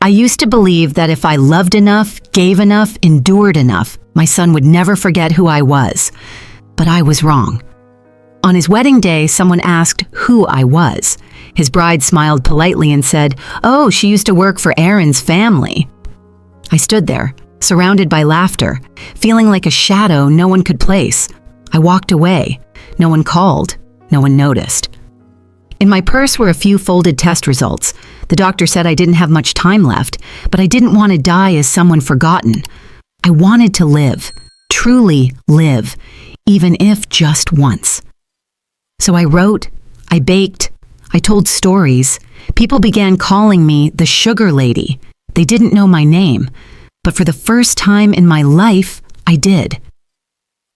I used to believe that if I loved enough, gave enough, endured enough, my son would never forget who I was. But I was wrong. On his wedding day, someone asked who I was. His bride smiled politely and said, "Oh, she used to work for Aaron's family." I stood there, surrounded by laughter, feeling like a shadow no one could place. I walked away. No one called. No one noticed. In my purse were a few folded test results. The doctor said I didn't have much time left, but I didn't want to die as someone forgotten. I wanted to live, truly live, even if just once. So I wrote, I baked, I told stories. People began calling me the Sugar Lady. They didn't know my name, but for the first time in my life, I did.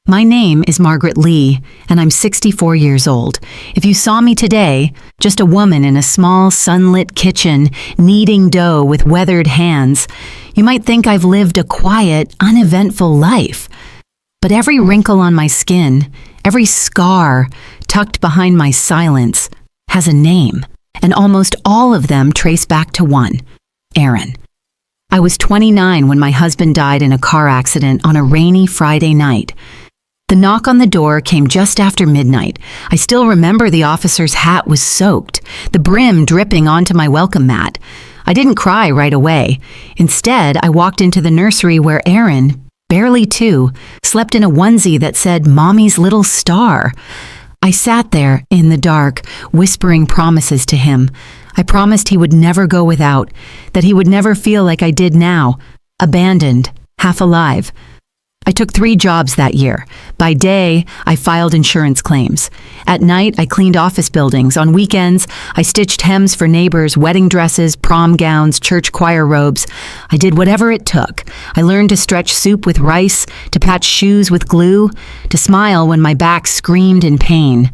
My name is Margaret Lee, and I'm 64 years old. If you saw me today, just a woman in a small sunlit kitchen, kneading dough with weathered hands, you might think I've lived a quiet, uneventful life. But every wrinkle on my skin, every scar tucked behind my silence, has a name, and almost all of them trace back to one: Aaron. I was 29 when my husband died in a car accident on a rainy Friday night. The knock on the door came just after midnight. I still remember the officer's hat was soaked, the brim dripping onto my welcome mat. I didn't cry right away. Instead, I walked into the nursery where Aaron, barely 2, slept in a onesie that said "Mommy's Little Star." I sat there in the dark, whispering promises to him. I promised he would never go without, that he would never feel like I did now, abandoned, half alive. I took 3 jobs that year. By day, I filed insurance claims. At night, I cleaned office buildings. On weekends, I stitched hems for neighbors, wedding dresses, prom gowns, church choir robes. I did whatever it took. I learned to stretch soup with rice, to patch shoes with glue, to smile when my back screamed in pain.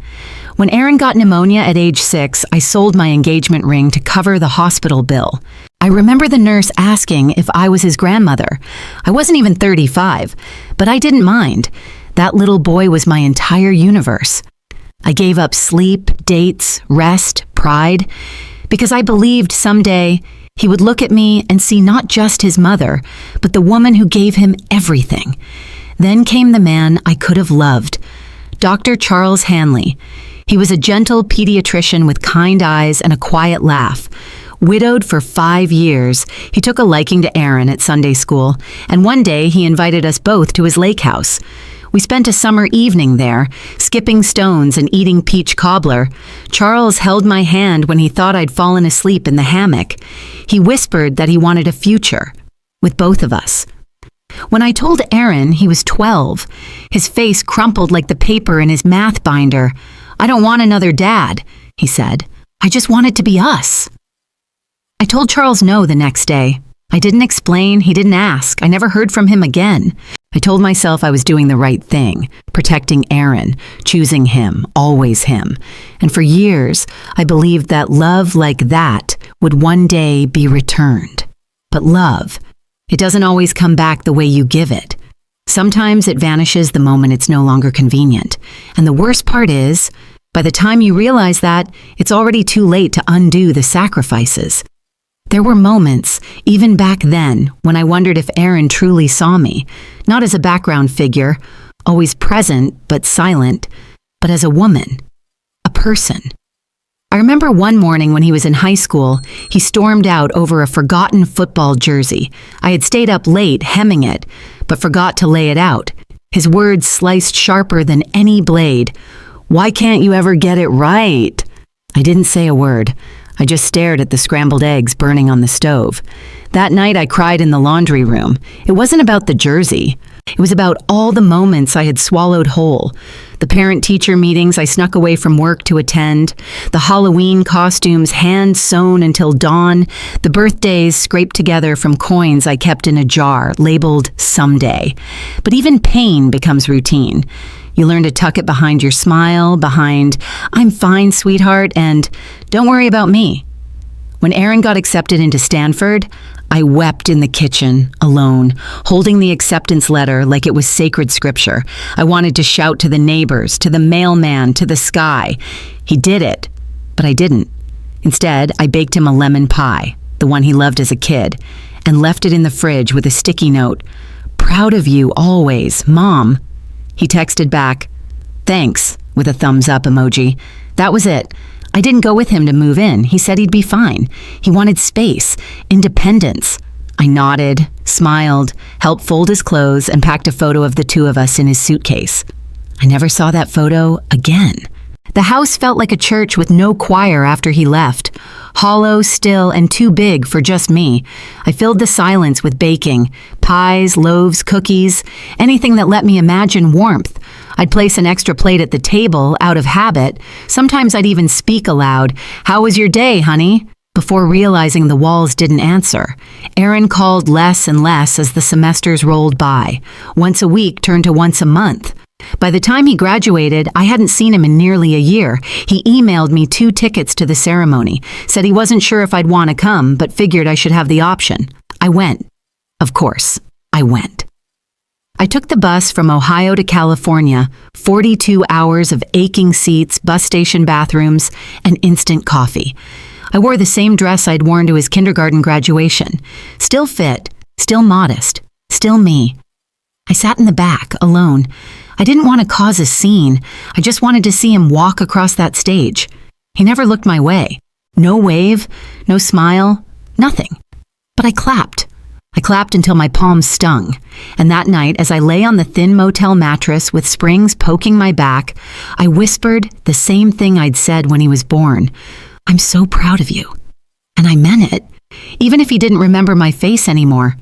When Aaron got pneumonia at age 6, I sold my engagement ring to cover the hospital bill. I remember the nurse asking if I was his grandmother. I wasn't even 35, but I didn't mind. That little boy was my entire universe. I gave up sleep, dates, rest, pride, because I believed someday he would look at me and see not just his mother, but the woman who gave him everything. Then came the man I could have loved, Dr. Charles Hanley. He was a gentle pediatrician with kind eyes and a quiet laugh. Widowed for 5 years, he took a liking to Aaron at Sunday school, and one day he invited us both to his lake house. We spent a summer evening there, skipping stones and eating peach cobbler. Charles held my hand when he thought I'd fallen asleep in the hammock. He whispered that he wanted a future with both of us. When I told Aaron he was 12, his face crumpled like the paper in his math binder. "I don't want another dad," he said. "I just want it to be us." I told Charles no the next day. I didn't explain, he didn't ask. I never heard from him again. I told myself I was doing the right thing, protecting Aaron, choosing him, always him. And for years, I believed that love like that would one day be returned. But love, it doesn't always come back the way you give it. Sometimes it vanishes the moment it's no longer convenient. And the worst part is, by the time you realize that, it's already too late to undo the sacrifices. There were moments, even back then, when I wondered if Aaron truly saw me, not as a background figure, always present but silent, but as a woman, a person. I remember one morning when he was in high school, he stormed out over a forgotten football jersey. I had stayed up late hemming it, but forgot to lay it out. His words sliced sharper than any blade. "Why can't you ever get it right?" I didn't say a word. I just stared at the scrambled eggs burning on the stove. That night I cried in the laundry room. It wasn't about the jersey. It was about all the moments I had swallowed whole. The parent-teacher meetings I snuck away from work to attend, the Halloween costumes hand-sewn until dawn, the birthdays scraped together from coins I kept in a jar labeled someday. But even pain becomes routine. You learn to tuck it behind your smile, behind "I'm fine, sweetheart," and "Don't worry about me." When Aaron got accepted into Stanford, I wept in the kitchen, alone, holding the acceptance letter like it was sacred scripture. I wanted to shout to the neighbors, to the mailman, to the sky. He did it, but I didn't. Instead, I baked him a lemon pie, the one he loved as a kid, and left it in the fridge with a sticky note. "Proud of you always, Mom." He texted back, "Thanks," with a thumbs up emoji. That was it. I didn't go with him to move in. He said he'd be fine. He wanted space, independence. I nodded, smiled, helped fold his clothes, and packed a photo of the two of us in his suitcase. I never saw that photo again. The house felt like a church with no choir after he left. Hollow, still, and too big for just me. I filled the silence with baking. Pies, loaves, cookies, anything that let me imagine warmth. I'd place an extra plate at the table out of habit. Sometimes I'd even speak aloud, "How was your day, honey?" before realizing the walls didn't answer. Aaron called less and less as the semesters rolled by. Once a week turned to once a month. By the time he graduated, I hadn't seen him in nearly a year. He emailed me 2 tickets to the ceremony, said he wasn't sure if I'd want to come, but figured I should have the option. I went. Of course, I went. I took the bus from Ohio to California, 42 hours of aching seats, bus station bathrooms, and instant coffee. I wore the same dress I'd worn to his kindergarten graduation. Still fit, still modest, still me. I sat in the back, alone. I didn't want to cause a scene. I just wanted to see him walk across that stage. He never looked my way. No wave, no smile, nothing. But I clapped. I clapped until my palms stung. And that night, as I lay on the thin motel mattress with springs poking my back, I whispered the same thing I'd said when he was born. "I'm so proud of you." And I meant it, even if he didn't remember my face anymore.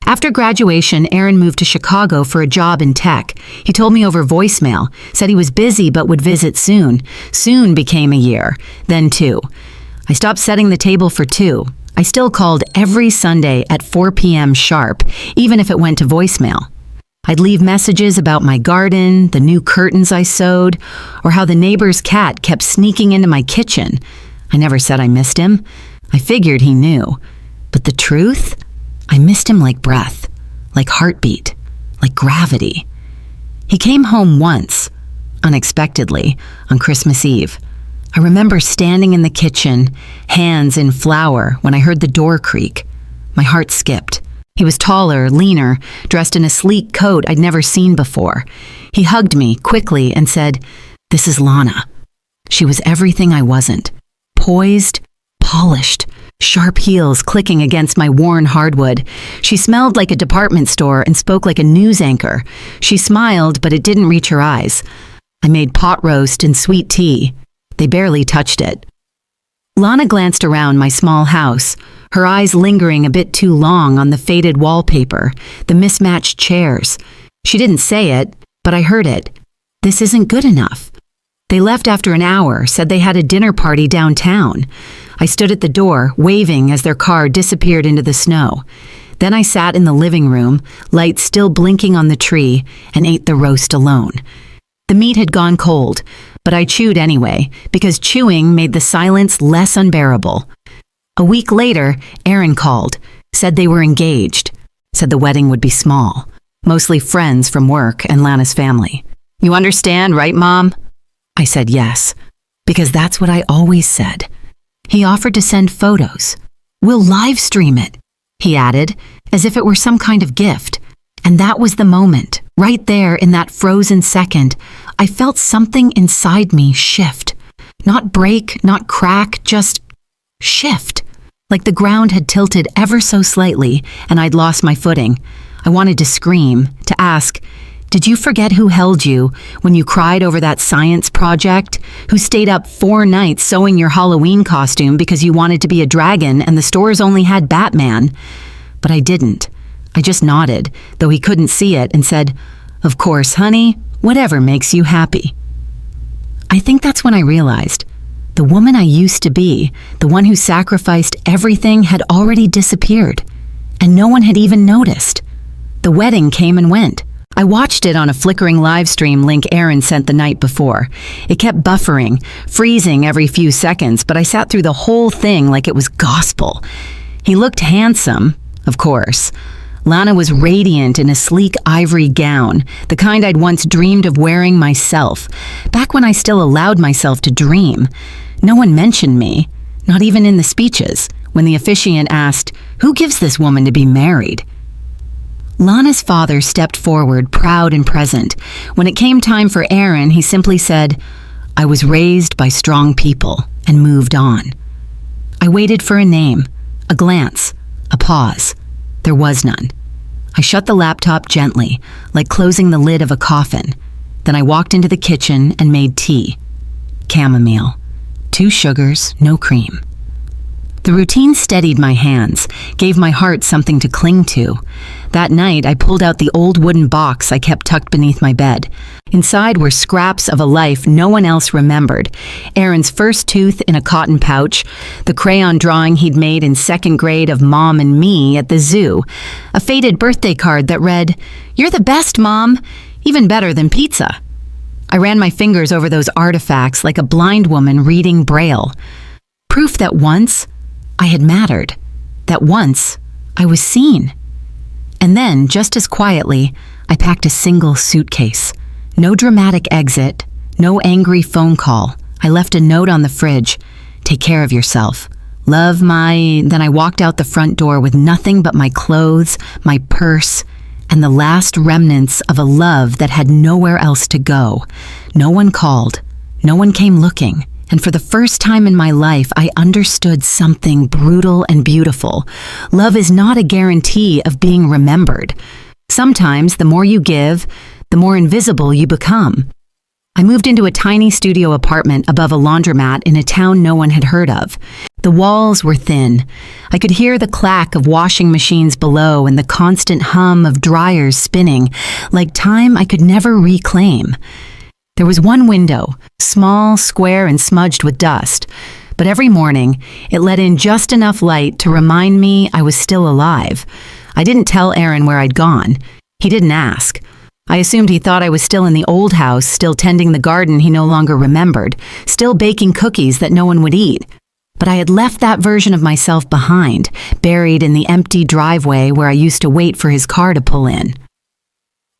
After graduation, Aaron moved to Chicago for a job in tech. He told me over voicemail, said he was busy but would visit soon. Soon became a year, then 2. I stopped setting the table for 2. I still called every Sunday at 4 p.m. sharp, even if it went to voicemail. I'd leave messages about my garden, the new curtains I sewed, or how the neighbor's cat kept sneaking into my kitchen. I never said I missed him. I figured he knew. But the truth? I missed him like breath, like heartbeat, like gravity. He came home once, unexpectedly, on Christmas Eve. I remember standing in the kitchen, hands in flour, when I heard the door creak. My heart skipped. He was taller, leaner, dressed in a sleek coat I'd never seen before. He hugged me quickly and said, "This is Lana." She was everything I wasn't. Poised, polished, sharp heels clicking against my worn hardwood. She smelled like a department store and spoke like a news anchor. She smiled, but it didn't reach her eyes. I made pot roast and sweet tea. They barely touched it. Lana glanced around my small house, her eyes lingering a bit too long on the faded wallpaper, the mismatched chairs. She didn't say it, but I heard it. "This isn't good enough." They left after an hour, said they had a dinner party downtown. I stood at the door, waving as their car disappeared into the snow. Then I sat in the living room, lights still blinking on the tree, and ate the roast alone. The meat had gone cold, but I chewed anyway, because chewing made the silence less unbearable. A week later, Aaron called, said they were engaged, said the wedding would be small, mostly friends from work and Lana's family. "You understand, right, Mom?" I said yes, because that's what I always said. He offered to send photos. "We'll live stream it," he added, as if it were some kind of gift. And that was the moment, right there in that frozen second, I felt something inside me shift. Not break, not crack, just shift. Like the ground had tilted ever so slightly and I'd lost my footing. I wanted to scream, to ask, "Did you forget who held you when you cried over that science project? Who stayed up 4 nights sewing your Halloween costume because you wanted to be a dragon and the stores only had Batman?" But I didn't. I just nodded, though he couldn't see it, and said, "Of course, honey, whatever makes you happy." I think that's when I realized the woman I used to be, the one who sacrificed everything, had already disappeared, and no one had even noticed. The wedding came and went. I watched it on a flickering live stream link Aaron sent the night before. It kept buffering, freezing every few seconds, but I sat through the whole thing like it was gospel. He looked handsome, of course. Lana was radiant in a sleek ivory gown, the kind I'd once dreamed of wearing myself, back when I still allowed myself to dream. No one mentioned me, not even in the speeches. when the officiant asked, "Who gives this woman to be married?" Lana's father stepped forward, proud and present. When it came time for Aaron, he simply said, "I was raised by strong people," and moved on. I waited for a name, a glance, a pause. There was none. I shut the laptop gently, like closing the lid of a coffin. Then I walked into the kitchen and made tea. Chamomile. 2 sugars, no cream. The routine steadied my hands, gave my heart something to cling to. That night, I pulled out the old wooden box I kept tucked beneath my bed. Inside were scraps of a life no one else remembered. Aaron's first tooth in a cotton pouch, the crayon drawing he'd made in 2nd grade of Mom and me at the zoo, a faded birthday card that read, "You're the best, Mom, even better than pizza." I ran my fingers over those artifacts like a blind woman reading Braille. Proof that once I had mattered, that once I was seen. And then, just as quietly, I packed a single suitcase. No dramatic exit, no angry phone call. I left a note on the fridge. "Take care of yourself. Love my..." Then I walked out the front door with nothing but my clothes, my purse, and the last remnants of a love that had nowhere else to go. No one called. No one came looking. And for the first time in my life, I understood something brutal and beautiful. Love is not a guarantee of being remembered. Sometimes, the more you give, the more invisible you become. I moved into a tiny studio apartment above a laundromat in a town no one had heard of. The walls were thin. I could hear the clack of washing machines below and the constant hum of dryers spinning, like time I could never reclaim. There was one window, small, square, and smudged with dust, but every morning it let in just enough light to remind me I was still alive. I didn't tell Aaron where I'd gone. He didn't ask. I assumed he thought I was still in the old house, still tending the garden he no longer remembered, still baking cookies that no one would eat. But I had left that version of myself behind, buried in the empty driveway where I used to wait for his car to pull in.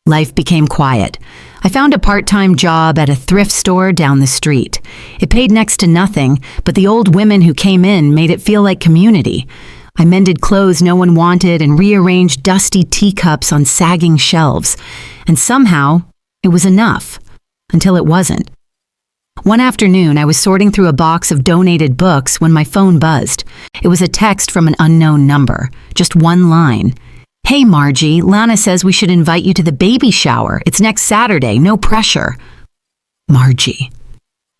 Life became quiet. I found a part-time job at a thrift store down the street. It paid next to nothing, but the old women who came in made it feel like community. I mended clothes no one wanted and rearranged dusty teacups on sagging shelves. And somehow, it was enough. Until it wasn't. One afternoon, I was sorting through a box of donated books when my phone buzzed. It was a text from an unknown number. Just one line. "Hey Margie, Lana says we should invite you to the baby shower. It's next Saturday, no pressure." Margie.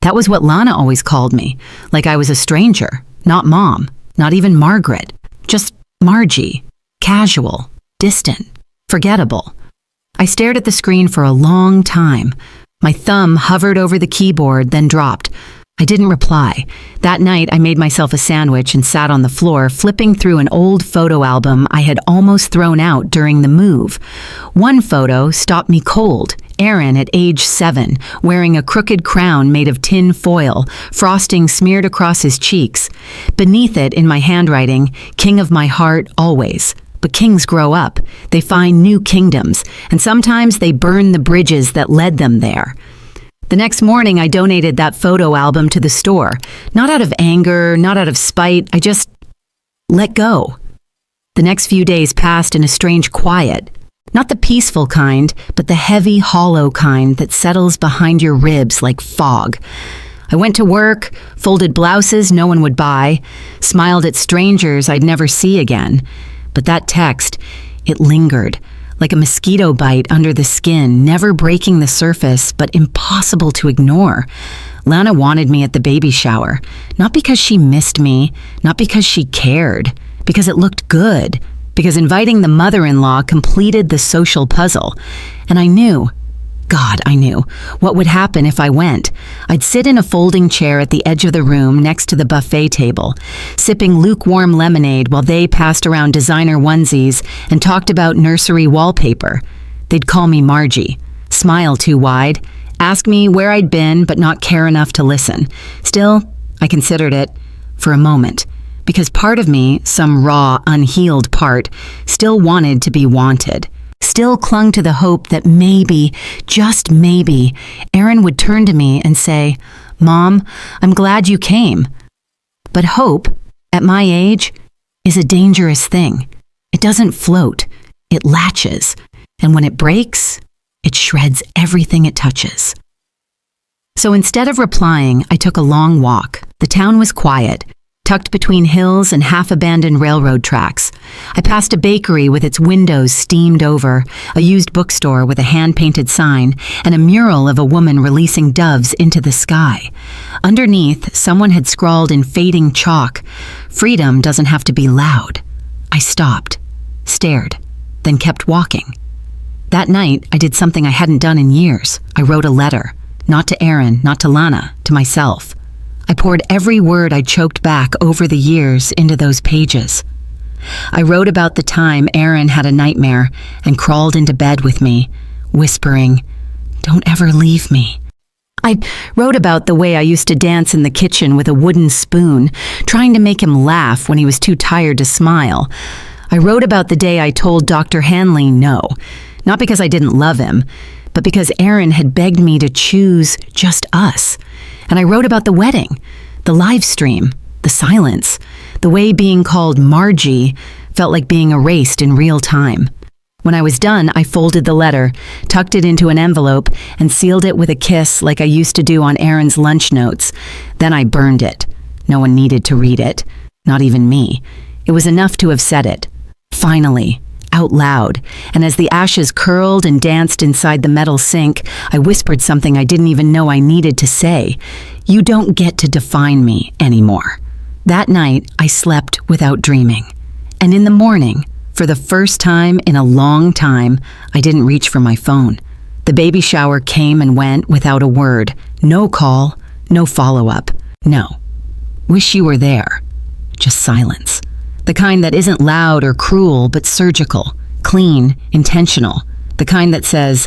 That was what Lana always called me, like I was a stranger, not Mom, not even Margaret, just Margie, casual, distant, forgettable. I stared at the screen for a long time. My thumb hovered over the keyboard, then dropped. I didn't reply. That night, I made myself a sandwich and sat on the floor, flipping through an old photo album I had almost thrown out during the move. One photo stopped me cold. Aaron at age 7, wearing a crooked crown made of tin foil, frosting smeared across his cheeks. Beneath it, in my handwriting, "King of my heart, always." But kings grow up. They find new kingdoms, and sometimes they burn the bridges that led them there. The next morning, I donated that photo album to the store. Not out of anger, not out of spite, I just let go. The next few days passed in a strange quiet. Not the peaceful kind, but the heavy, hollow kind that settles behind your ribs like fog. I went to work, folded blouses no one would buy, smiled at strangers I'd never see again. But that text, it lingered. Like a mosquito bite under the skin, never breaking the surface, but impossible to ignore. Lana wanted me at the baby shower, not because she missed me, not because she cared, because it looked good, because inviting the mother-in-law completed the social puzzle. And I knew, God, I knew, what would happen if I went. I'd sit in a folding chair at the edge of the room next to the buffet table, sipping lukewarm lemonade while they passed around designer onesies and talked about nursery wallpaper. They'd call me Margie, smile too wide, ask me where I'd been but not care enough to listen. Still, I considered it for a moment, because part of me, some raw, unhealed part, still wanted to be wanted. Still clung to the hope that maybe, just maybe, Aaron would turn to me and say, "Mom, I'm glad you came." But hope, at my age, is a dangerous thing. It doesn't float, it latches, and when it breaks, it shreds everything it touches. So instead of replying, I took a long walk. The town was quiet, tucked between hills and half-abandoned railroad tracks. I passed a bakery with its windows steamed over, a used bookstore with a hand-painted sign, and a mural of a woman releasing doves into the sky. Underneath, someone had scrawled in fading chalk, "Freedom doesn't have to be loud." I stopped, stared, then kept walking. That night, I did something I hadn't done in years. I wrote a letter. Not to Aaron, not to Lana, to myself. I poured every word I choked back over the years into those pages. I wrote about the time Aaron had a nightmare and crawled into bed with me, whispering, "Don't ever leave me." I wrote about the way I used to dance in the kitchen with a wooden spoon, trying to make him laugh when he was too tired to smile. I wrote about the day I told Dr. Hanley no, not because I didn't love him, but because Aaron had begged me to choose just us. And I wrote about the wedding, the live stream, the silence, the way being called Margie felt like being erased in real time. When I was done, I folded the letter, tucked it into an envelope, and sealed it with a kiss like I used to do on Aaron's lunch notes. Then I burned it. No one needed to read it, not even me. It was enough to have said it. Finally, out loud, and as the ashes curled and danced inside the metal sink, I whispered something I didn't even know I needed to say. "You don't get to define me anymore." That night, I slept without dreaming. And in the morning, for the first time in a long time, I didn't reach for my phone. The baby shower came and went without a word. No call, no follow-up. No. Wish you were there. Just silence. The kind that isn't loud or cruel, but surgical, clean, intentional. The kind that says,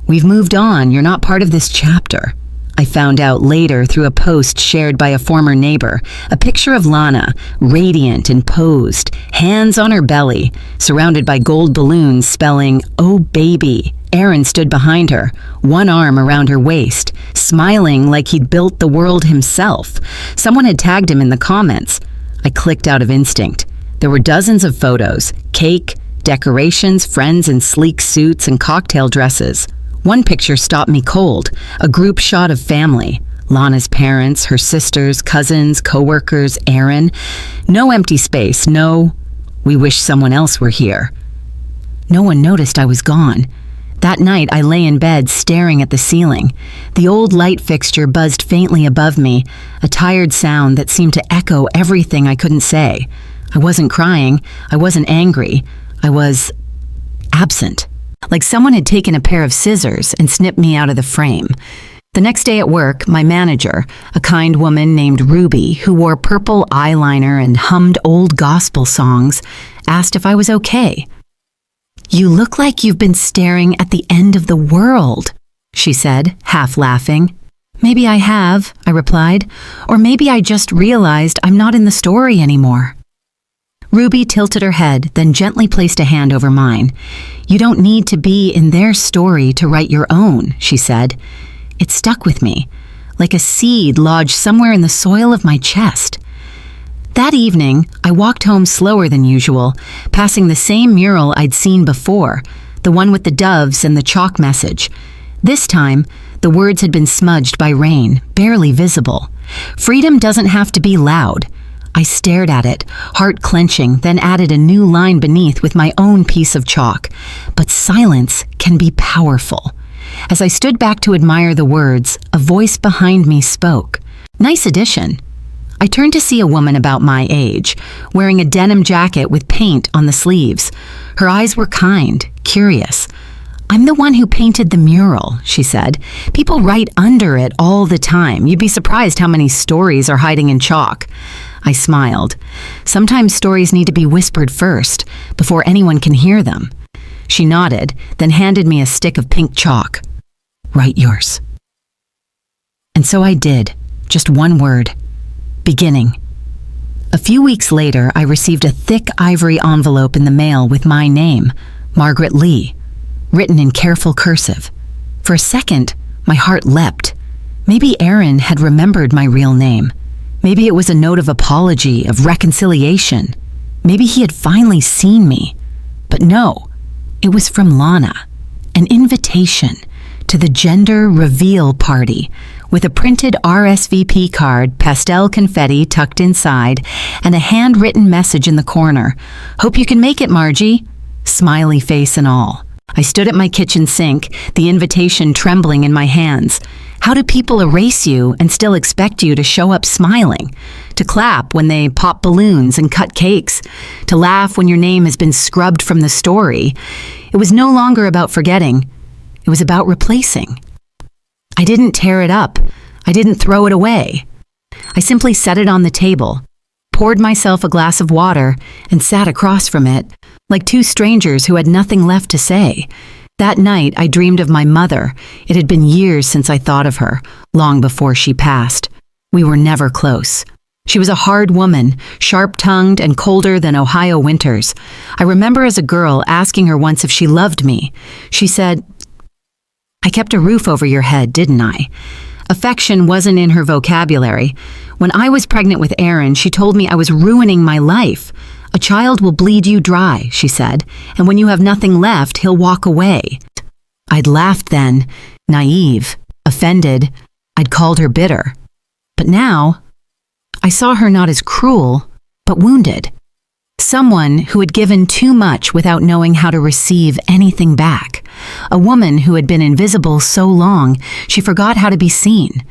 "We've moved on, you're not part of this chapter." I found out later through a post shared by a former neighbor, a picture of Lana, radiant and posed, hands on her belly, surrounded by gold balloons spelling, "Oh baby." Aaron stood behind her, one arm around her waist, smiling like he'd built the world himself. Someone had tagged him in the comments. I clicked out of instinct. There were dozens of photos, cake, decorations, friends in sleek suits and cocktail dresses. One picture stopped me cold, a group shot of family. Lana's parents, her sisters, cousins, co-workers, Aaron. No empty space, no, "We wish someone else were here." No one noticed I was gone. That night, I lay in bed staring at the ceiling. The old light fixture buzzed faintly above me, a tired sound that seemed to echo everything I couldn't say. I wasn't crying, I wasn't angry, I was absent. Like someone had taken a pair of scissors and snipped me out of the frame. The next day at work, my manager, a kind woman named Ruby, who wore purple eyeliner and hummed old gospel songs, asked if I was okay. "You look like you've been staring at the end of the world," she said, half laughing. "Maybe I have," I replied, "or maybe I just realized I'm not in the story anymore." Ruby tilted her head, then gently placed a hand over mine. "You don't need to be in their story to write your own," she said. It stuck with me, like a seed lodged somewhere in the soil of my chest. That evening, I walked home slower than usual, passing the same mural I'd seen before, the one with the doves and the chalk message. This time, the words had been smudged by rain, barely visible. "Freedom doesn't have to be loud." I stared at it, heart clenching, then added a new line beneath with my own piece of chalk. But silence can be powerful. As I stood back to admire the words, a voice behind me spoke. "Nice addition." I turned to see a woman about my age, wearing a denim jacket with paint on the sleeves. Her eyes were kind, curious. "I'm the one who painted the mural," she said. "People write under it all the time. You'd be surprised how many stories are hiding in chalk." I smiled. Sometimes stories need to be whispered first, before anyone can hear them. She nodded, then handed me a stick of pink chalk. "Write yours." And so I did, just one word. Beginning. A few weeks later, I received a thick ivory envelope in the mail with my name, Margaret Lee, written in careful cursive. For a second, my heart leapt. Maybe Aaron had remembered my real name. Maybe it was a note of apology, of reconciliation. Maybe he had finally seen me. But no, it was from Lana. An invitation to the gender reveal party with a printed RSVP card, pastel confetti tucked inside, and a handwritten message in the corner. "Hope you can make it, Margie." Smiley face and all. I stood at my kitchen sink, the invitation trembling in my hands. How do people erase you and still expect you to show up smiling? To clap when they pop balloons and cut cakes? To laugh when your name has been scrubbed from the story? It was no longer about forgetting. It was about replacing. I didn't tear it up. I didn't throw it away. I simply set it on the table, poured myself a glass of water, and sat across from it, like two strangers who had nothing left to say. That night, I dreamed of my mother. It had been years since I thought of her, long before she passed. We were never close. She was a hard woman, sharp-tongued and colder than Ohio winters. I remember as a girl asking her once if she loved me. She said, "I kept a roof over your head, didn't I?" Affection wasn't in her vocabulary. When I was pregnant with Aaron, she told me I was ruining my life. "A child will bleed you dry," she said, "and when you have nothing left, he'll walk away." I'd laughed then, naive, offended. I'd called her bitter. But now, I saw her not as cruel, but wounded. Someone who had given too much without knowing how to receive anything back. A woman who had been invisible so long, she forgot how to be seen.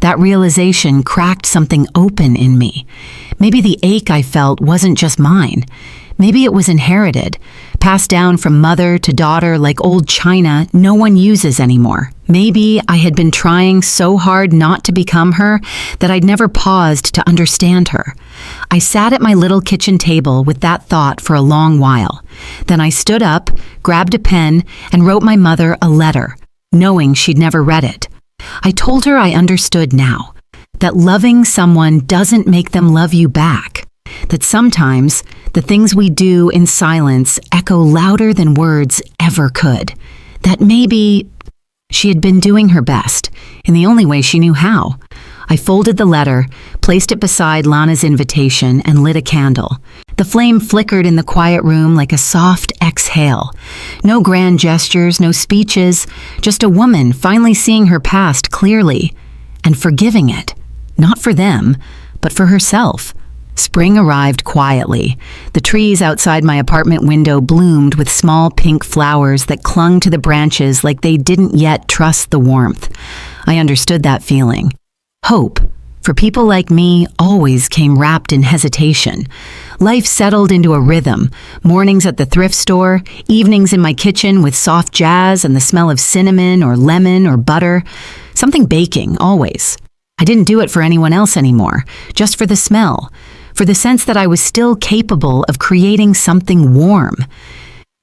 That realization cracked something open in me. Maybe the ache I felt wasn't just mine. Maybe it was inherited, passed down from mother to daughter like old china no one uses anymore. Maybe I had been trying so hard not to become her that I'd never paused to understand her. I sat at my little kitchen table with that thought for a long while. Then I stood up, grabbed a pen, and wrote my mother a letter, knowing she'd never read it. I told her I understood now, that loving someone doesn't make them love you back, that sometimes the things we do in silence echo louder than words ever could, that maybe she had been doing her best in the only way she knew how. I folded the letter, placed it beside Lana's invitation, and lit a candle. The flame flickered in the quiet room like a soft exhale. No grand gestures, no speeches, just a woman finally seeing her past clearly and forgiving it, not for them, but for herself. Spring arrived quietly. The trees outside my apartment window bloomed with small pink flowers that clung to the branches like they didn't yet trust the warmth. I understood that feeling. Hope, for people like me, always came wrapped in hesitation. Life settled into a rhythm. Mornings at the thrift store, evenings in my kitchen with soft jazz and the smell of cinnamon or lemon or butter. Something baking, always. I didn't do it for anyone else anymore, just for the smell, for the sense that I was still capable of creating something warm.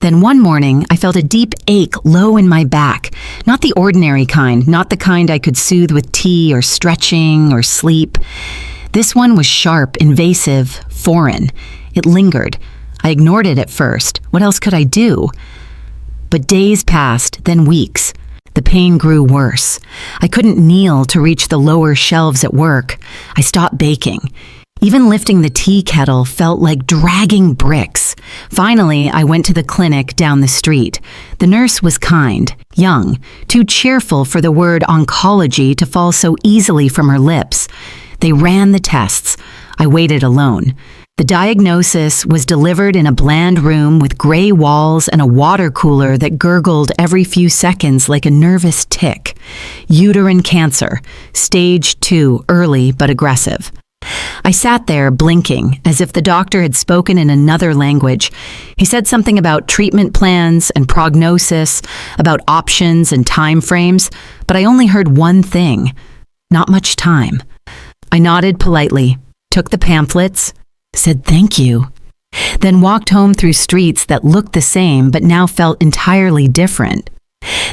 Then one morning, I felt a deep ache low in my back, not the ordinary kind, not the kind I could soothe with tea or stretching or sleep. This one was sharp, invasive, foreign. It lingered. I ignored it at first. What else could I do? But days passed, then weeks. The pain grew worse. I couldn't kneel to reach the lower shelves at work. I stopped baking. Even lifting the tea kettle felt like dragging bricks. Finally, I went to the clinic down the street. The nurse was kind, young, too cheerful for the word oncology to fall so easily from her lips. They ran the tests. I waited alone. The diagnosis was delivered in a bland room with gray walls and a water cooler that gurgled every few seconds like a nervous tick. Uterine cancer, stage 2, early but aggressive. I sat there blinking, as if the doctor had spoken in another language. He said something about treatment plans and prognosis, about options and time frames, but I only heard one thing: not much time. I nodded politely, took the pamphlets, said thank you, then walked home through streets that looked the same but now felt entirely different.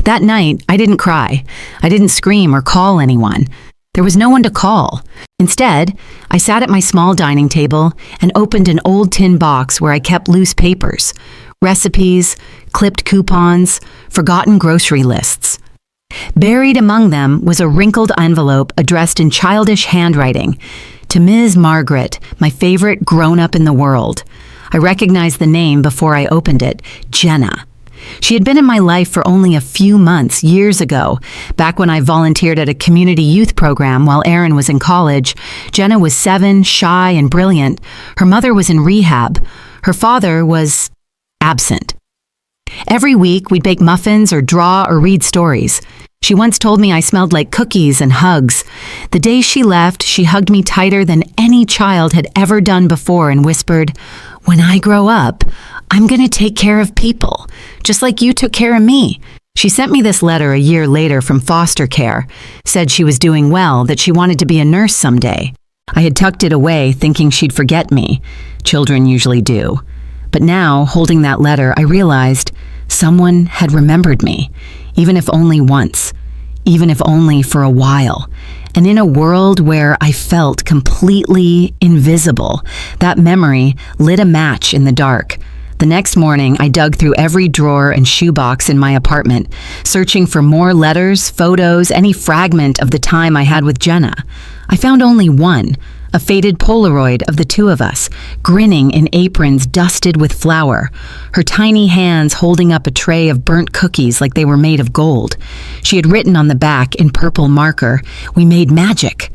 That night, I didn't cry. I didn't scream or call anyone. There was no one to call. Instead, I sat at my small dining table and opened an old tin box where I kept loose papers, recipes, clipped coupons, forgotten grocery lists. Buried among them was a wrinkled envelope addressed in childish handwriting to Ms. Margaret, my favorite grown-up in the world. I recognized the name before I opened it, Jenna. She had been in my life for only a few months, years ago. Back when I volunteered at a community youth program while Erin was in college, Jenna was 7, shy and brilliant. Her mother was in rehab. Her father was absent. Every week, we'd bake muffins or draw or read stories. She once told me I smelled like cookies and hugs. The day she left, she hugged me tighter than any child had ever done before and whispered, "When I grow up, I'm going to take care of people, just like you took care of me." She sent me this letter a year later from foster care, said she was doing well, that she wanted to be a nurse someday. I had tucked it away, thinking she'd forget me. Children usually do. But now, holding that letter, I realized someone had remembered me, even if only once, even if only for a while. And in a world where I felt completely invisible, that memory lit a match in the dark. The next morning, I dug through every drawer and shoebox in my apartment, searching for more letters, photos, any fragment of the time I had with Jenna. I found only one, a faded Polaroid of the two of us, grinning in aprons dusted with flour, her tiny hands holding up a tray of burnt cookies like they were made of gold. She had written on the back in purple marker, "We made magic."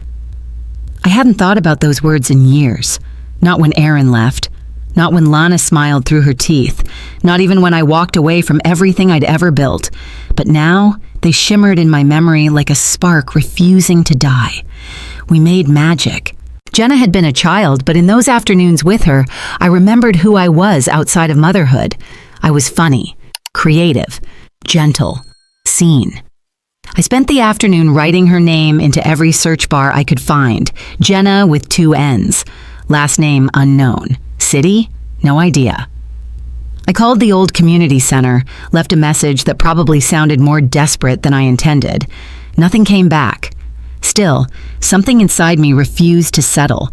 I hadn't thought about those words in years, not when Erin left, not when Lana smiled through her teeth, not even when I walked away from everything I'd ever built. But now, they shimmered in my memory like a spark refusing to die. We made magic. Jenna had been a child, but in those afternoons with her, I remembered who I was outside of motherhood. I was funny, creative, gentle, seen. I spent the afternoon writing her name into every search bar I could find. Jenna with 2 N's. Last name unknown. City? No idea. I called the old community center, left a message that probably sounded more desperate than I intended. Nothing came back. Still, something inside me refused to settle.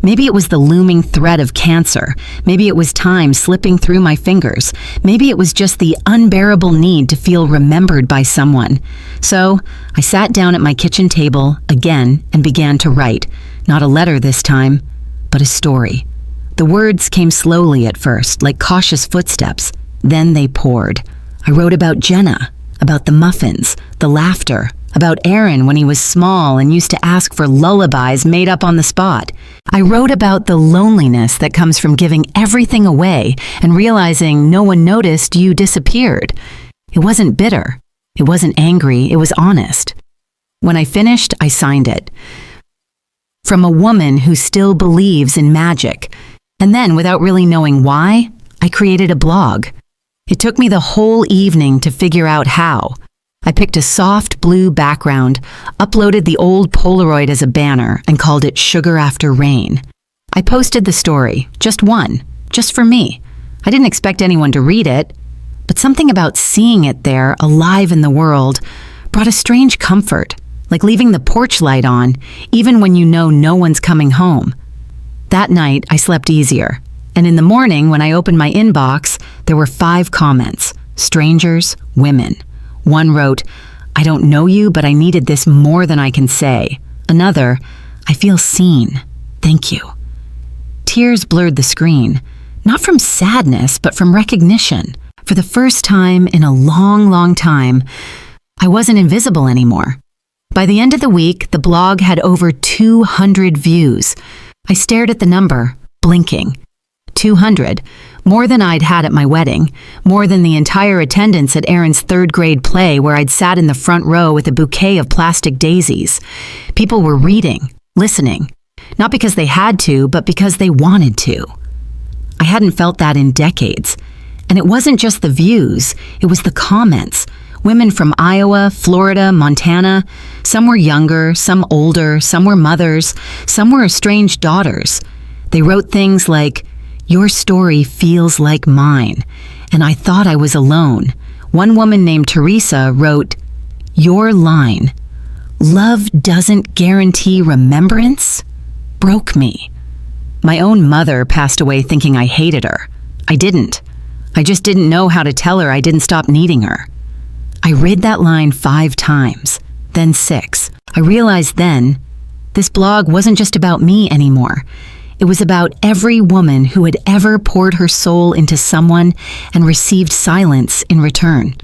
Maybe it was the looming threat of cancer. Maybe it was time slipping through my fingers. Maybe it was just the unbearable need to feel remembered by someone. So, I sat down at my kitchen table again and began to write. Not a letter this time, but a story. The words came slowly at first, like cautious footsteps. Then they poured. I wrote about Jenna, about the muffins, the laughter, about Erin when he was small and used to ask for lullabies made up on the spot. I wrote about the loneliness that comes from giving everything away and realizing no one noticed you disappeared. It wasn't bitter. It wasn't angry. It was honest. When I finished, I signed it. From a woman who still believes in magic. And then, without really knowing why, I created a blog. It took me the whole evening to figure out how. I picked a soft blue background, uploaded the old Polaroid as a banner, and called it Sugar After Rain. I posted the story, just one, just for me. I didn't expect anyone to read it, but something about seeing it there, alive in the world, brought a strange comfort, like leaving the porch light on, even when you know no one's coming home. That night, I slept easier, and in the morning, when I opened my inbox, there were 5 comments, strangers, women. One wrote, "I don't know you, but I needed this more than I can say." Another, "I feel seen. Thank you." Tears blurred the screen, not from sadness, but from recognition. For the first time in a long, long time, I wasn't invisible anymore. By the end of the week, the blog had over 200 views. I stared at the number, blinking. 200, more than I'd had at my wedding, more than the entire attendance at Erin's 3rd grade play where I'd sat in the front row with a bouquet of plastic daisies. People were reading, listening, not because they had to, but because they wanted to. I hadn't felt that in decades. And it wasn't just the views, it was the comments. Women from Iowa, Florida, Montana. Some were younger, some older, some were mothers, some were estranged daughters. They wrote things like, "Your story feels like mine," and I thought I was alone. One woman named Teresa wrote, "Your line, 'Love doesn't guarantee remembrance,' broke me." My own mother passed away thinking I hated her. I didn't. I just didn't know how to tell her I didn't stop needing her. I read that line 5 times, then 6. I realized then, this blog wasn't just about me anymore. It was about every woman who had ever poured her soul into someone and received silence in return.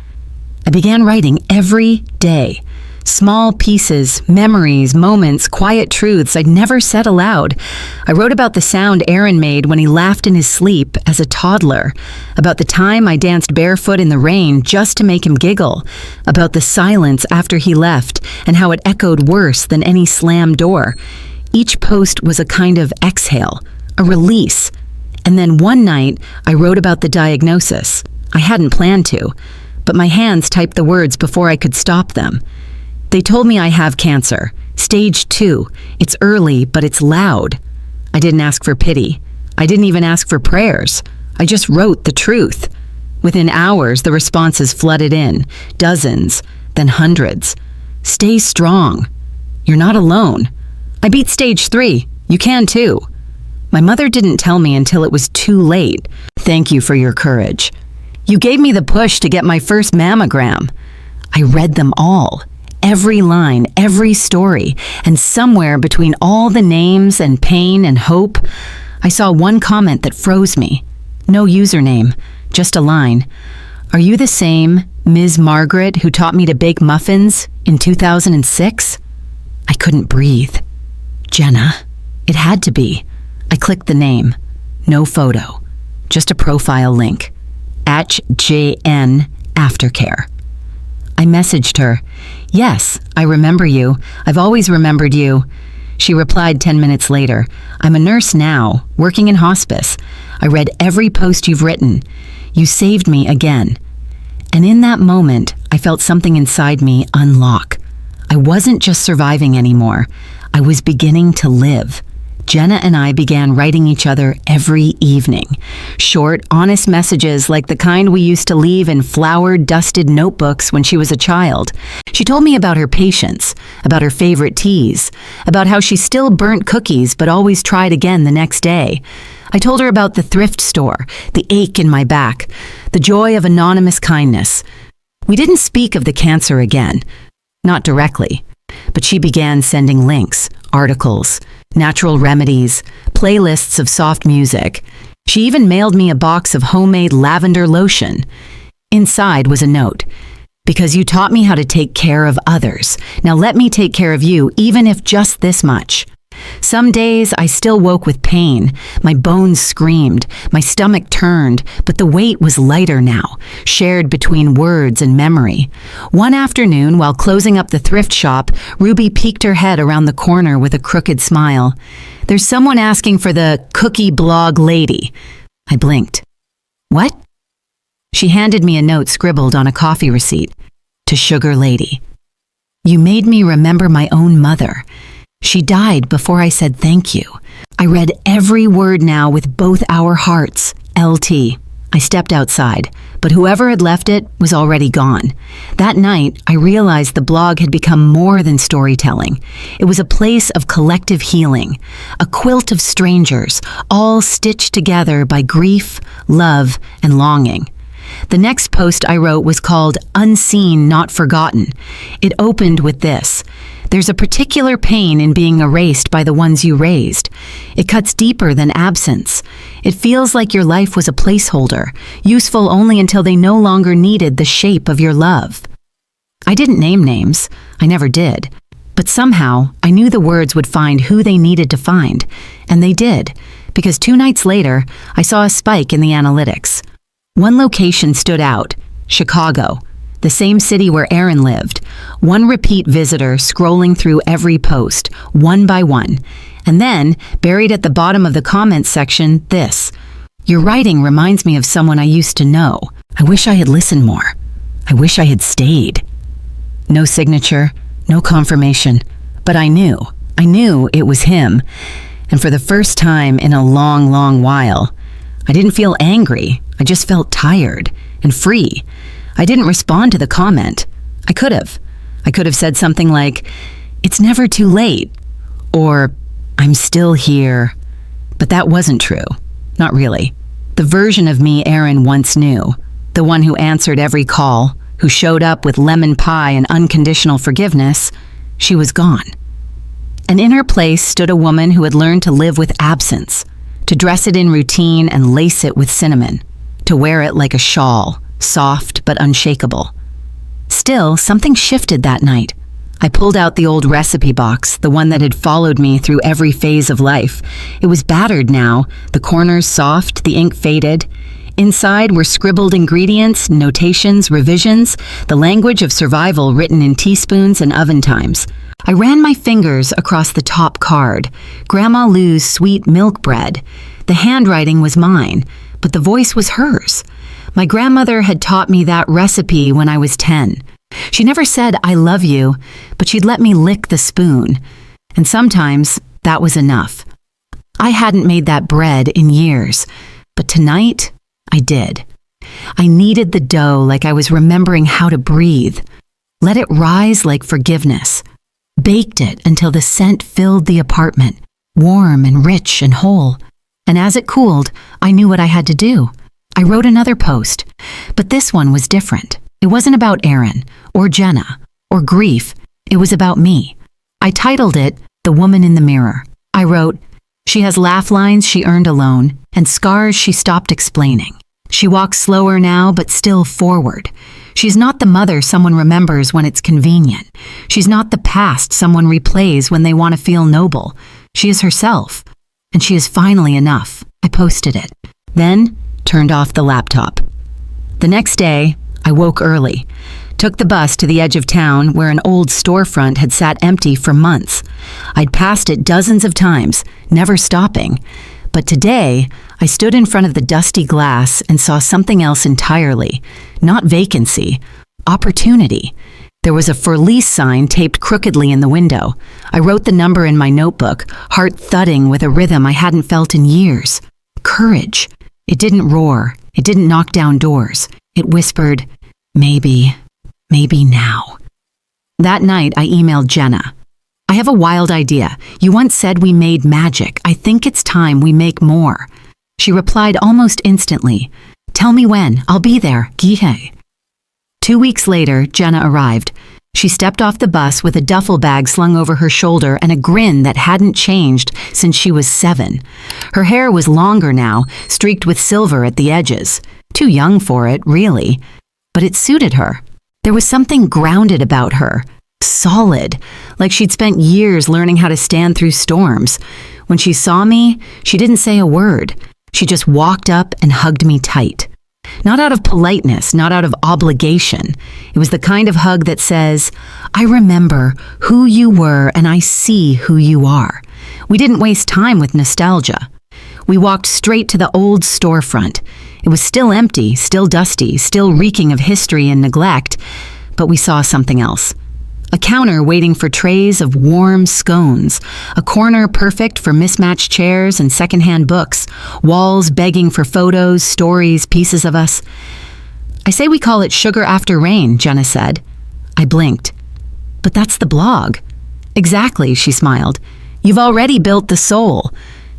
I began writing every day. Small pieces, memories, moments, quiet truths I'd never said aloud. I wrote about the sound Aaron made when he laughed in his sleep as a toddler, about the time I danced barefoot in the rain just to make him giggle, about the silence after he left and how it echoed worse than any slammed door. Each post was a kind of exhale, a release. And then one night, I wrote about the diagnosis. I hadn't planned to, but my hands typed the words before I could stop them. They told me I have cancer, stage 2. It's early, but it's loud. I didn't ask for pity. I didn't even ask for prayers. I just wrote the truth. Within hours, the responses flooded in, dozens, then hundreds. Stay strong. You're not alone. I beat stage 3. You can too. My mother didn't tell me until it was too late. Thank you for your courage. You gave me the push to get my first mammogram. I read them all. Every line, every story, and somewhere between all the names and pain and hope, I saw one comment that froze me. No username, just a line. Are you the same Ms. Margaret who taught me to bake muffins in 2006? I couldn't breathe. Jenna. It had to be. I clicked the name. No photo. Just a profile link. @JN Aftercare. I messaged her. Yes, I remember you. I've always remembered you. She replied 10 minutes later. I'm a nurse now, working in hospice. I read every post you've written. You saved me again. And in that moment, I felt something inside me unlock. I wasn't just surviving anymore. I was beginning to live. Jenna and I began writing each other every evening. Short, honest messages like the kind we used to leave in flowered, dusted notebooks when she was a child. She told me about her patients, about her favorite teas, about how she still burnt cookies but always tried again the next day. I told her about the thrift store, the ache in my back, the joy of anonymous kindness. We didn't speak of the cancer again, not directly, but she began sending links, articles, natural remedies, playlists of soft music. She even mailed me a box of homemade lavender lotion. Inside was a note. Because you taught me how to take care of others. Now let me take care of you, even if just this much. Some days I still woke with pain. My bones screamed, my stomach turned, but the weight was lighter now, shared between words and memory. One afternoon, while closing up the thrift shop, Ruby peeked her head around the corner with a crooked smile. There's someone asking for the cookie blog lady. I blinked. What? She handed me a note scribbled on a coffee receipt. To Sugar Lady. You made me remember my own mother. She died before I said thank you. I read every word now with both our hearts. LT. I stepped outside, but whoever had left it was already gone. That night, I realized the blog had become more than storytelling. It was a place of collective healing, a quilt of strangers, all stitched together by grief, love, and longing. The next post I wrote was called Unseen, Not Forgotten. It opened with this. There's a particular pain in being erased by the ones you raised. It cuts deeper than absence. It feels like your life was a placeholder, useful only until they no longer needed the shape of your love. I didn't name names. I never did. But somehow, I knew the words would find who they needed to find. And they did, because 2 nights later, I saw a spike in the analytics. One location stood out, Chicago, the same city where Aaron lived. One repeat visitor scrolling through every post, one by one. And then, buried at the bottom of the comments section, this. Your writing reminds me of someone I used to know. I wish I had listened more. I wish I had stayed. No signature, no confirmation. But I knew it was him. And for the first time in a long, long while, I didn't feel angry. I just felt tired and free. I didn't respond to the comment. I could have. I could have said something like, it's never too late, or I'm still here. But that wasn't true. Not really. The version of me Aaron once knew, the one who answered every call, who showed up with lemon pie and unconditional forgiveness, she was gone. And in her place stood a woman who had learned to live with absence, to dress it in routine and lace it with cinnamon, to wear it like a shawl, soft but unshakable. Still, something shifted that night. I pulled out the old recipe box, the one that had followed me through every phase of life. It was battered now, the corners soft, the ink faded. Inside were scribbled ingredients, notations, revisions, the language of survival written in teaspoons and oven times. I ran my fingers across the top card. Grandma Lou's sweet milk bread. The handwriting was mine, but the voice was hers. My grandmother had taught me that recipe when I was 10. She never said, "I love you," but she'd let me lick the spoon. And sometimes that was enough. I hadn't made that bread in years, but tonight I did. I kneaded the dough like I was remembering how to breathe. Let it rise like forgiveness. Baked it until the scent filled the apartment, warm and rich and whole. And as it cooled, I knew what I had to do. I wrote another post, but this one was different. It wasn't about Aaron, or Jenna, or grief. It was about me. I titled it, "The Woman in the Mirror." I wrote, "She has laugh lines she earned alone, and scars she stopped explaining. She walks slower now, but still forward. She's not the mother someone remembers when it's convenient. She's not the past someone replays when they want to feel noble. She is herself, and she is finally enough." I posted it, then turned off the laptop. The next day, I woke early, took the bus to the edge of town where an old storefront had sat empty for months. I'd passed it dozens of times, never stopping. But today, I stood in front of the dusty glass and saw something else entirely. Not vacancy, opportunity. There was a for lease sign taped crookedly in the window. I wrote the number in my notebook, heart thudding with a rhythm I hadn't felt in years. Courage. It didn't roar. It didn't knock down doors. It whispered, maybe now. That night, I emailed Jenna. "I have a wild idea. You once said we made magic. I think it's time we make more." She replied almost instantly, "Tell me when. I'll be there. Gihe." 2 weeks later, Jenna arrived. She stepped off the bus with a duffel bag slung over her shoulder and a grin that hadn't changed since she was 7. Her hair was longer now, streaked with silver at the edges. Too young for it, really. But it suited her. There was something grounded about her. Solid, like she'd spent years learning how to stand through storms. When she saw me, she didn't say a word. She just walked up and hugged me tight. Not out of politeness, not out of obligation. It was the kind of hug that says, "I remember who you were and I see who you are." We didn't waste time with nostalgia. We walked straight to the old storefront. It was still empty, still dusty, still reeking of history and neglect, but we saw something else. A counter waiting for trays of warm scones, a corner perfect for mismatched chairs and secondhand books, walls begging for photos, stories, pieces of us. "I say we call it Sugar After Rain," Jenna said. I blinked. "But that's the blog." "Exactly," she smiled. "You've already built the soul.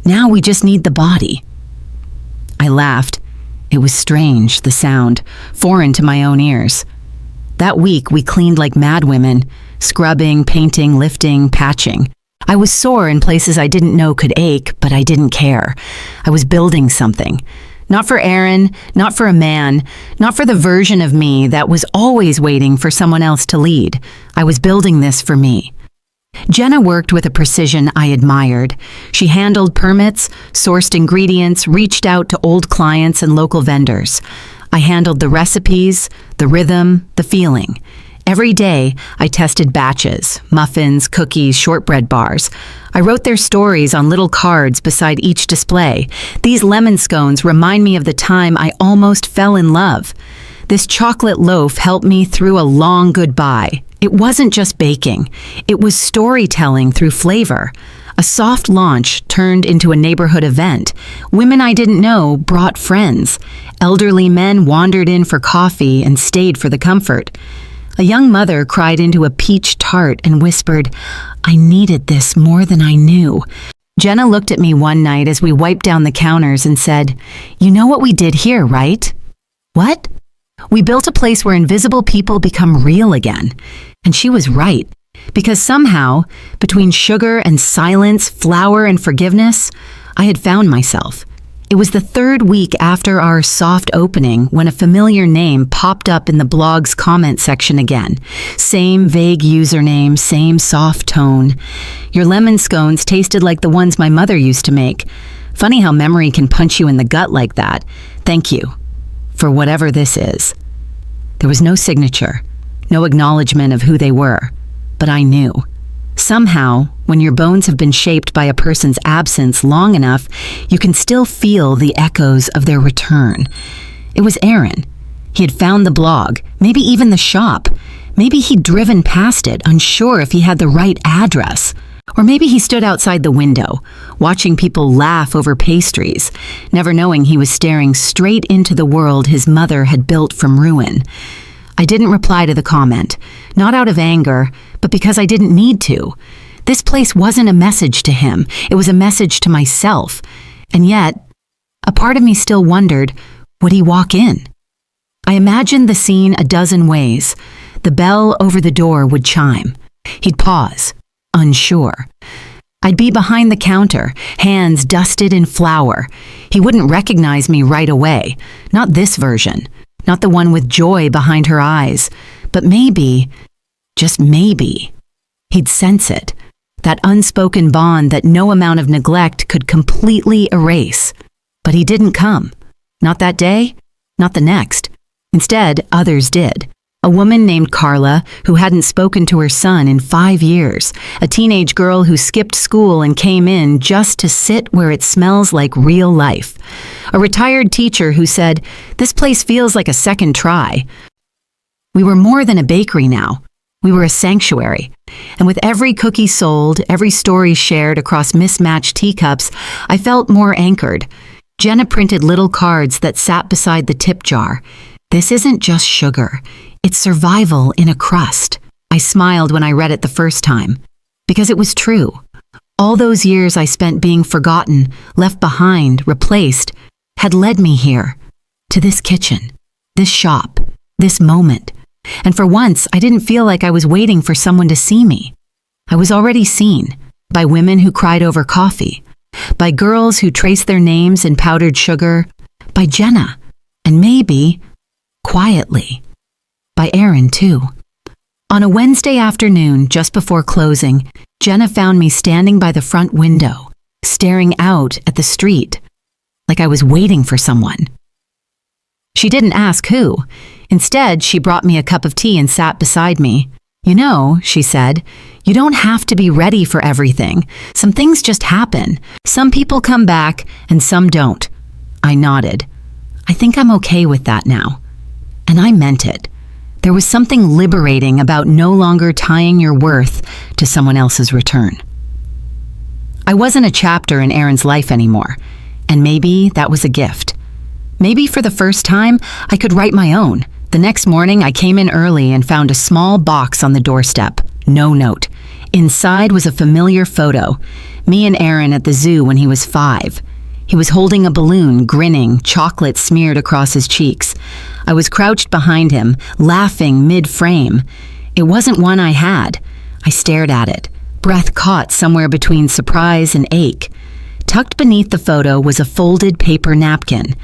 Now we just need the body." I laughed. It was strange, the sound, foreign to my own ears. That week, we cleaned like madwomen, scrubbing, painting, lifting, patching. I was sore in places I didn't know could ache, but I didn't care. I was building something. Not for Aaron, not for a man, not for the version of me that was always waiting for someone else to lead. I was building this for me. Jenna worked with a precision I admired. She handled permits, sourced ingredients, reached out to old clients and local vendors. I handled the recipes, the rhythm, the feeling. Every day, I tested batches, muffins, cookies, shortbread bars. I wrote their stories on little cards beside each display. These lemon scones remind me of the time I almost fell in love. This chocolate loaf helped me through a long goodbye. It wasn't just baking. It was storytelling through flavor. A soft launch turned into a neighborhood event. Women I didn't know brought friends. Elderly men wandered in for coffee and stayed for the comfort. A young mother cried into a peach tart and whispered, "I needed this more than I knew." Jenna looked at me one night as we wiped down the counters and said, "You know what we did here, right?" "What?" "We built a place where invisible people become real again." And she was right. Because somehow, between sugar and silence, flour and forgiveness, I had found myself. It was the third week after our soft opening when a familiar name popped up in the blog's comment section again. Same vague username, same soft tone. Your lemon scones tasted like the ones my mother used to make. Funny how memory can punch you in the gut like that. Thank you for whatever this is. There was no signature, no acknowledgement of who they were, but I knew. Somehow, when your bones have been shaped by a person's absence long enough, you can still feel the echoes of their return. It was Aaron. He had found the blog, maybe even the shop. Maybe he'd driven past it, unsure if he had the right address. Or maybe he stood outside the window, watching people laugh over pastries, never knowing he was staring straight into the world his mother had built from ruin. I didn't reply to the comment, not out of anger, but because I didn't need to. This place wasn't a message to him, it was a message to myself. And yet, a part of me still wondered, would he walk in? I imagined the scene a dozen ways. The bell over the door would chime. He'd pause, unsure. I'd be behind the counter, hands dusted in flour. He wouldn't recognize me right away, not this version. Not the one with joy behind her eyes, but maybe, just maybe, he'd sense it, that unspoken bond that no amount of neglect could completely erase. But he didn't come. Not that day, not the next. Instead, others did. A woman named Carla, who hadn't spoken to her son in 5 years. A teenage girl who skipped school and came in just to sit where it smells like real life. A retired teacher who said, "This place feels like a second try." We were more than a bakery now. We were a sanctuary. And with every cookie sold, every story shared across mismatched teacups, I felt more anchored. Jenna printed little cards that sat beside the tip jar. This isn't just sugar. It's survival in a crust. I smiled when I read it the first time, because it was true. All those years I spent being forgotten, left behind, replaced, had led me here, to this kitchen, this shop, this moment. And for once, I didn't feel like I was waiting for someone to see me. I was already seen, by women who cried over coffee, by girls who traced their names in powdered sugar, by Jenna, and maybe, quietly, by Aaron, too. On a Wednesday afternoon, just before closing, Jenna found me standing by the front window, staring out at the street, like I was waiting for someone. She didn't ask who. Instead, she brought me a cup of tea and sat beside me. "You know," she said, "you don't have to be ready for everything. Some things just happen. Some people come back and some don't." I nodded. I think I'm okay with that now. And I meant it. There was something liberating about no longer tying your worth to someone else's return. I wasn't a chapter in Aaron's life anymore, and maybe that was a gift. Maybe for the first time, I could write my own. The next morning, I came in early and found a small box on the doorstep. No note. Inside was a familiar photo. Me and Aaron at the zoo when he was 5. He was holding a balloon, grinning, chocolate smeared across his cheeks. I was crouched behind him, laughing mid-frame. It wasn't one I had. I stared at it, breath caught somewhere between surprise and ache. Tucked beneath the photo was a folded paper napkin.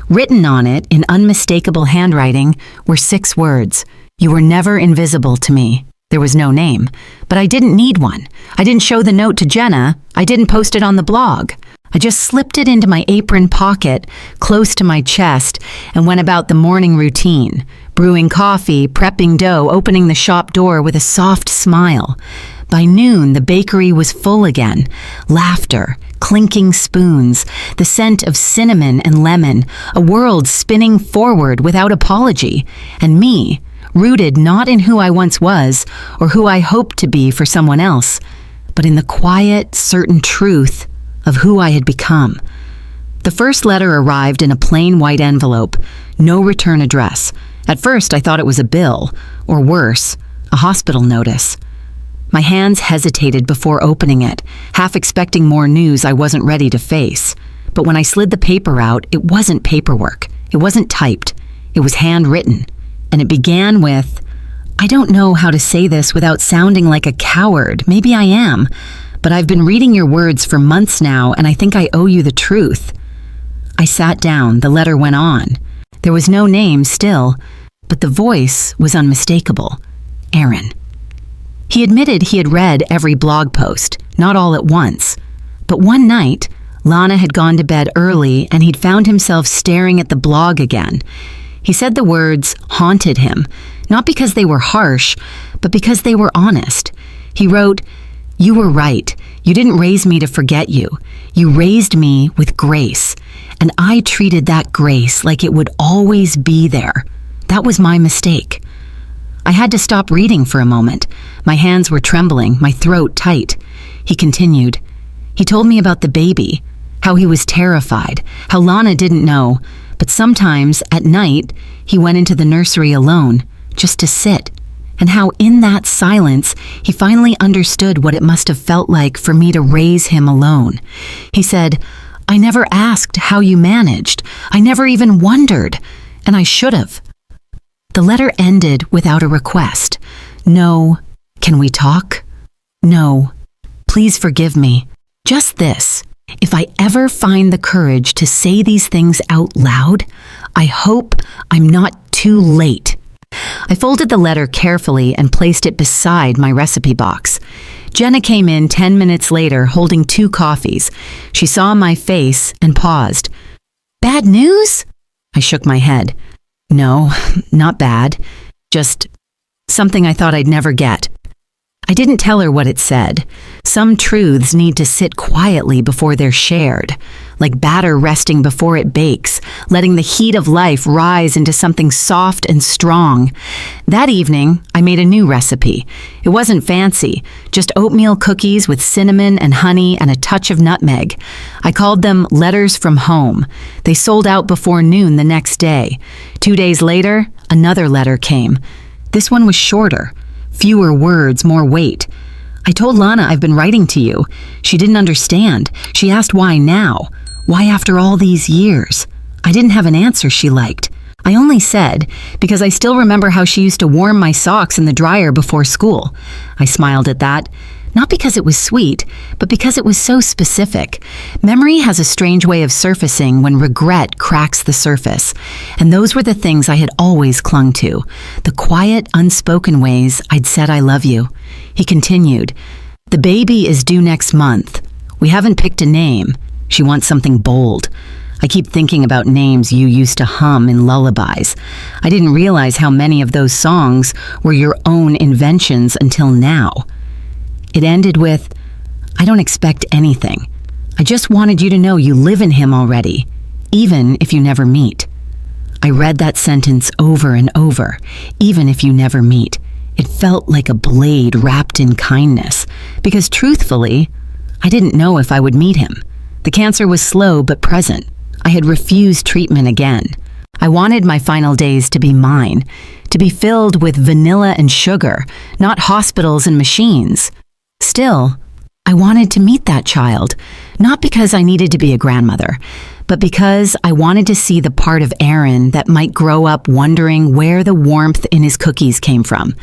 Written on it, in unmistakable handwriting, were 6 words. "You were never invisible to me." There was no name, but I didn't need one. I didn't show the note to Jenna. I didn't post it on the blog. I just slipped it into my apron pocket, close to my chest, and went about the morning routine, brewing coffee, prepping dough, opening the shop door with a soft smile. By noon, the bakery was full again. Laughter, clinking spoons, the scent of cinnamon and lemon, a world spinning forward without apology, and me, rooted not in who I once was or who I hoped to be for someone else, but in the quiet, certain truth of who I had become. The first letter arrived in a plain white envelope, no return address. At first, I thought it was a bill, or worse, a hospital notice. My hands hesitated before opening it, half expecting more news I wasn't ready to face. But when I slid the paper out, it wasn't paperwork. It wasn't typed. It was handwritten. And it began with, I don't know how to say this without sounding like a coward. Maybe I am. But I've been reading your words for months now, and I think I owe you the truth. I sat down. The letter went on. There was no name still, but the voice was unmistakable. Aaron. He admitted he had read every blog post, not all at once. But one night, Lana had gone to bed early and he'd found himself staring at the blog again. He said the words haunted him, not because they were harsh, but because they were honest. He wrote, "You were right. You didn't raise me to forget you. You raised me with grace, and I treated that grace like it would always be there. That was my mistake." I had to stop reading for a moment. My hands were trembling, my throat tight. He continued. He told me about the baby, how he was terrified, how Lana didn't know, but sometimes at night he went into the nursery alone, just to sit, and how in that silence he finally understood what it must have felt like for me to raise him alone. He said, "I never asked how you managed. I never even wondered, and I should have." The letter ended without a request. No, "Can we talk?" No, "Please forgive me." Just this. If I ever find the courage to say these things out loud, I hope I'm not too late. I folded the letter carefully and placed it beside my recipe box. Jenna came in 10 minutes later holding 2 coffees. She saw my face and paused. "Bad news?" I shook my head. "No, not bad. Just something I thought I'd never get." I didn't tell her what it said. Some truths need to sit quietly before they're shared, like batter resting before it bakes, letting the heat of life rise into something soft and strong. That evening, I made a new recipe. It wasn't fancy, just oatmeal cookies with cinnamon and honey and a touch of nutmeg. I called them Letters from Home. They sold out before noon the next day. 2 days later, another letter came. This one was shorter. Fewer words, more weight. I told Lana I've been writing to you. She didn't understand. She asked why now? Why after all these years? I didn't have an answer she liked. I only said, because I still remember how she used to warm my socks in the dryer before school. I smiled at that. Not because it was sweet, but because it was so specific. Memory has a strange way of surfacing when regret cracks the surface. And those were the things I had always clung to. The quiet, unspoken ways I'd said I love you. He continued, "The baby is due next month. We haven't picked a name. She wants something bold. I keep thinking about names you used to hum in lullabies. I didn't realize how many of those songs were your own inventions until now." It ended with, "I don't expect anything. I just wanted you to know you live in him already, even if you never meet." I read that sentence over and over, even if you never meet. It felt like a blade wrapped in kindness, because truthfully, I didn't know if I would meet him. The cancer was slow but present. I had refused treatment again. I wanted my final days to be mine, to be filled with vanilla and sugar, not hospitals and machines. Still, I wanted to meet that child, not because I needed to be a grandmother, but because I wanted to see the part of Aaron that might grow up wondering where the warmth in his cookies came from.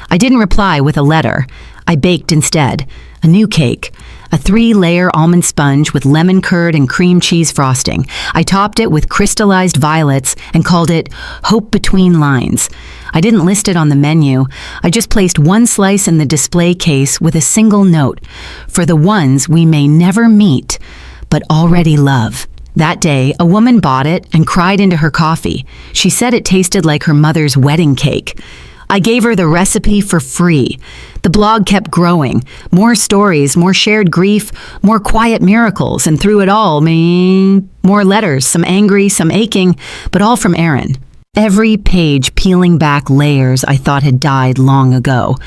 I didn't reply with a letter. I baked instead, a new cake, a 3-layer almond sponge with lemon curd and cream cheese frosting. I topped it with crystallized violets and called it Hope Between Lines. I didn't list it on the menu. I just placed 1 slice in the display case with a single note, "For the ones we may never meet, but already love." That day, a woman bought it and cried into her coffee. She said it tasted like her mother's wedding cake. I gave her the recipe for free. The blog kept growing. More stories, more shared grief, more quiet miracles, and through it all, more letters, some angry, some aching, but all from Aaron. Every page peeling back layers I thought had died long ago.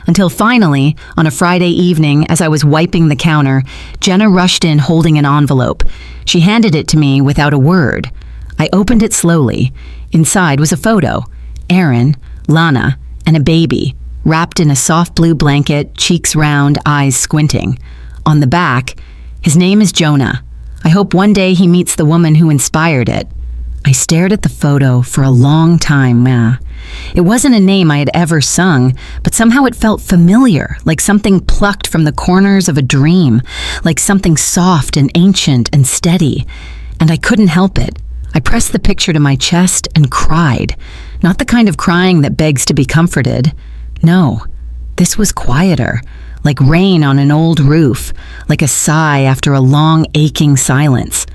Until finally, on a Friday evening, as I was wiping the counter, Jenna rushed in holding an envelope. She handed it to me without a word. I opened it slowly. Inside was a photo. Aaron, Lana, and a baby, wrapped in a soft blue blanket, cheeks round, eyes squinting. On the back, "His name is Jonah. I hope one day he meets the woman who inspired it." I stared at the photo for a long time, It wasn't a name I had ever sung, but somehow it felt familiar, like something plucked from the corners of a dream, like something soft and ancient and steady. And I couldn't help it. I pressed the picture to my chest and cried. Not the kind of crying that begs to be comforted. No, this was quieter, like rain on an old roof, like a sigh after a long, aching silence.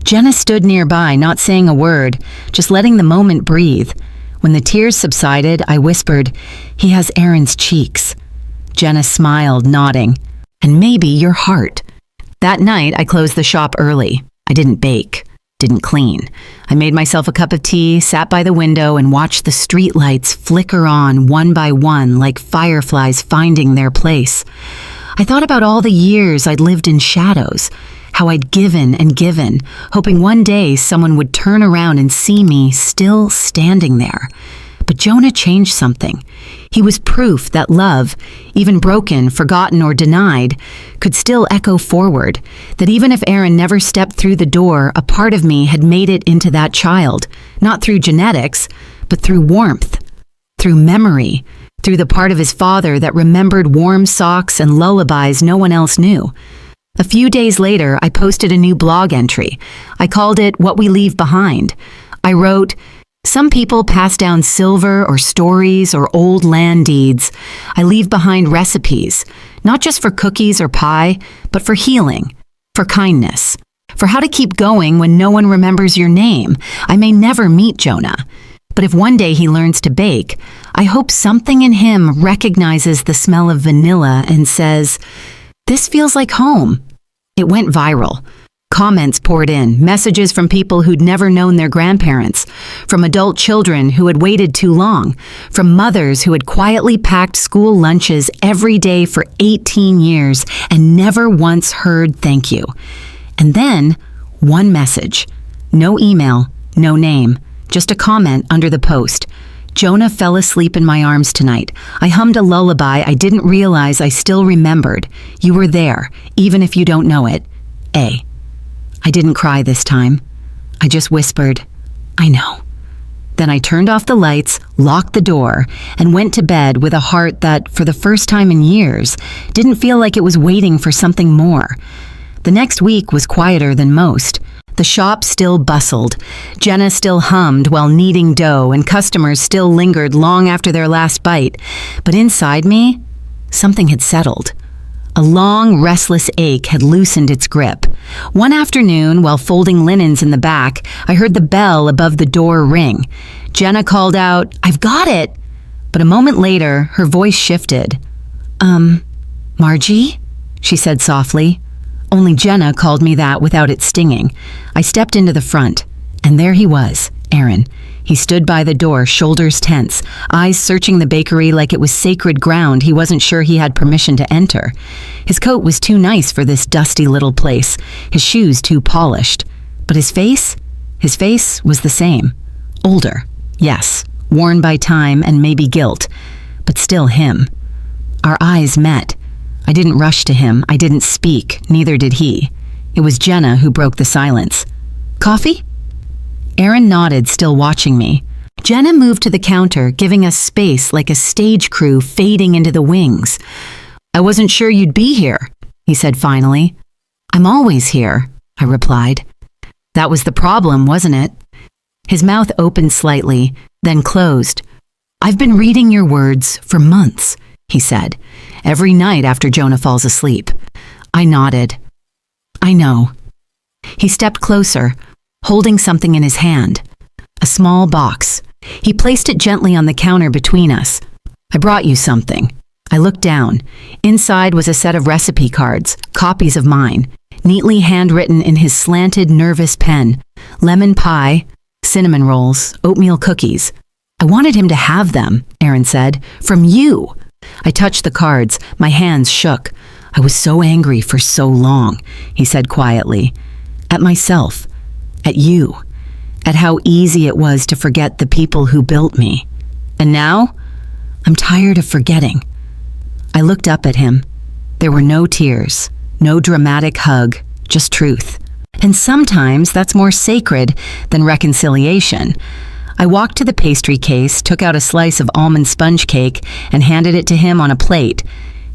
Jenna stood nearby, not saying a word, just letting the moment breathe. When the tears subsided, I whispered, "He has Aaron's cheeks." Jenna smiled, nodding. "And maybe your heart." That night, I closed the shop early. I didn't bake, didn't clean. I made myself a cup of tea, sat by the window, and watched the street lights flicker on one by one like fireflies finding their place. I thought about all the years I'd lived in shadows, how I'd given and given, hoping one day someone would turn around and see me still standing there. But Jonah changed something. He was proof that love, even broken, forgotten, or denied, could still echo forward, that even if Aaron never stepped through the door, a part of me had made it into that child, not through genetics, but through warmth, through memory, through the part of his father that remembered warm socks and lullabies no one else knew. A few days later, I posted a new blog entry. I called it What We Leave Behind. I wrote, "Some people pass down silver or stories or old land deeds. I leave behind recipes, not just for cookies or pie, but for healing, for kindness, for how to keep going when no one remembers your name. I may never meet Jonah, but if one day he learns to bake, I hope something in him recognizes the smell of vanilla and says, 'This feels like home.'" It went viral. Comments poured in, messages from people who'd never known their grandparents, from adult children who had waited too long, from mothers who had quietly packed school lunches every day for 18 years and never once heard thank you. And then, one message. No email, no name, just a comment under the post. "Jonah fell asleep in my arms tonight. I hummed a lullaby I didn't realize I still remembered. You were there, even if you don't know it. A." I didn't cry this time. I just whispered, "I know." Then I turned off the lights, locked the door, and went to bed with a heart that, for the first time in years, didn't feel like it was waiting for something more. The next week was quieter than most. The shop still bustled. Jenna still hummed while kneading dough, and customers still lingered long after their last bite. But inside me, something had settled. A long, restless ache had loosened its grip. One afternoon, while folding linens in the back, I heard the bell above the door ring. Jenna called out, "I've got it!" But a moment later, her voice shifted. "Margie?" she said softly. Only Jenna called me that without it stinging. I stepped into the front, and there he was, Aaron. He stood by the door, shoulders tense, eyes searching the bakery like it was sacred ground he wasn't sure he had permission to enter. His coat was too nice for this dusty little place, his shoes too polished. But his face was the same. Older, yes, worn by time and maybe guilt, but still him. Our eyes met. I didn't rush to him, I didn't speak, neither did he. It was Jenna who broke the silence. "Coffee?" Aaron nodded, still watching me. Jenna moved to the counter, giving us space like a stage crew fading into the wings. "I wasn't sure you'd be here," he said finally. "I'm always here," I replied. That was the problem, wasn't it? His mouth opened slightly, then closed. "I've been reading your words for months," he said, "every night after Jonah falls asleep." I nodded. "I know." He stepped closer, holding something in his hand. A small box. He placed it gently on the counter between us. "I brought you something." I looked down. Inside was a set of recipe cards, copies of mine, neatly handwritten in his slanted, nervous pen. Lemon pie, cinnamon rolls, oatmeal cookies. "I wanted him to have them," Aaron said, "from you." I touched the cards. My hands shook. "I was so angry for so long," he said quietly. "At myself. At you. At how easy it was to forget the people who built me. And now, I'm tired of forgetting." I looked up at him. There were no tears, no dramatic hug, just truth. And sometimes that's more sacred than reconciliation. I walked to the pastry case, took out a slice of almond sponge cake, and handed it to him on a plate.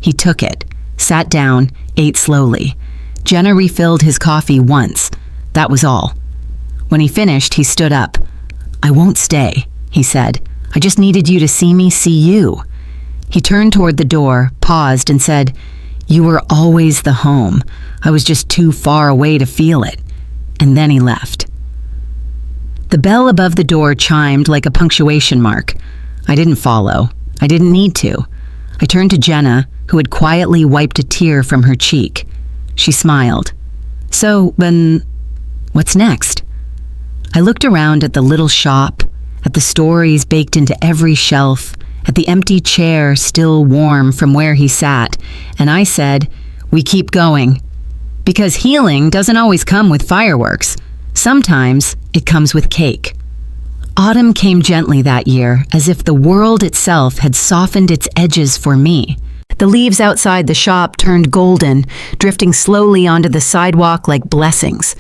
He took it, sat down, ate slowly. Jenna refilled his coffee once. That was all. When he finished, he stood up. "I won't stay," he said. "I just needed you to see me see you." He turned toward the door, paused, and said, "You were always the home. I was just too far away to feel it." And then he left. The bell above the door chimed like a punctuation mark. I didn't follow. I didn't need to. I turned to Jenna, who had quietly wiped a tear from her cheek. She smiled. "So, then, what's next?" I looked around at the little shop, at the stories baked into every shelf, at the empty chair still warm from where he sat, and I said, "We keep going." Because healing doesn't always come with fireworks. Sometimes it comes with cake. Autumn came gently that year, as if the world itself had softened its edges for me. The leaves outside the shop turned golden, drifting slowly onto the sidewalk like blessings.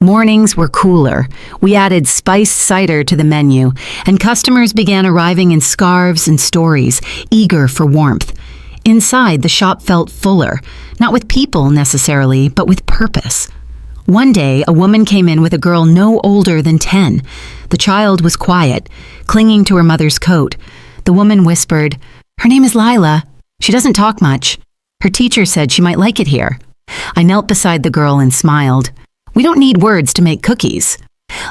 Mornings were cooler. We added spiced cider to the menu, and customers began arriving in scarves and stories, eager for warmth. Inside, the shop felt fuller, not with people necessarily, but with purpose. One day, a woman came in with a girl no older than 10. The child was quiet, clinging to her mother's coat. The woman whispered, "Her name is Lila. She doesn't talk much. Her teacher said she might like it here." I knelt beside the girl and smiled. "We don't need words to make cookies."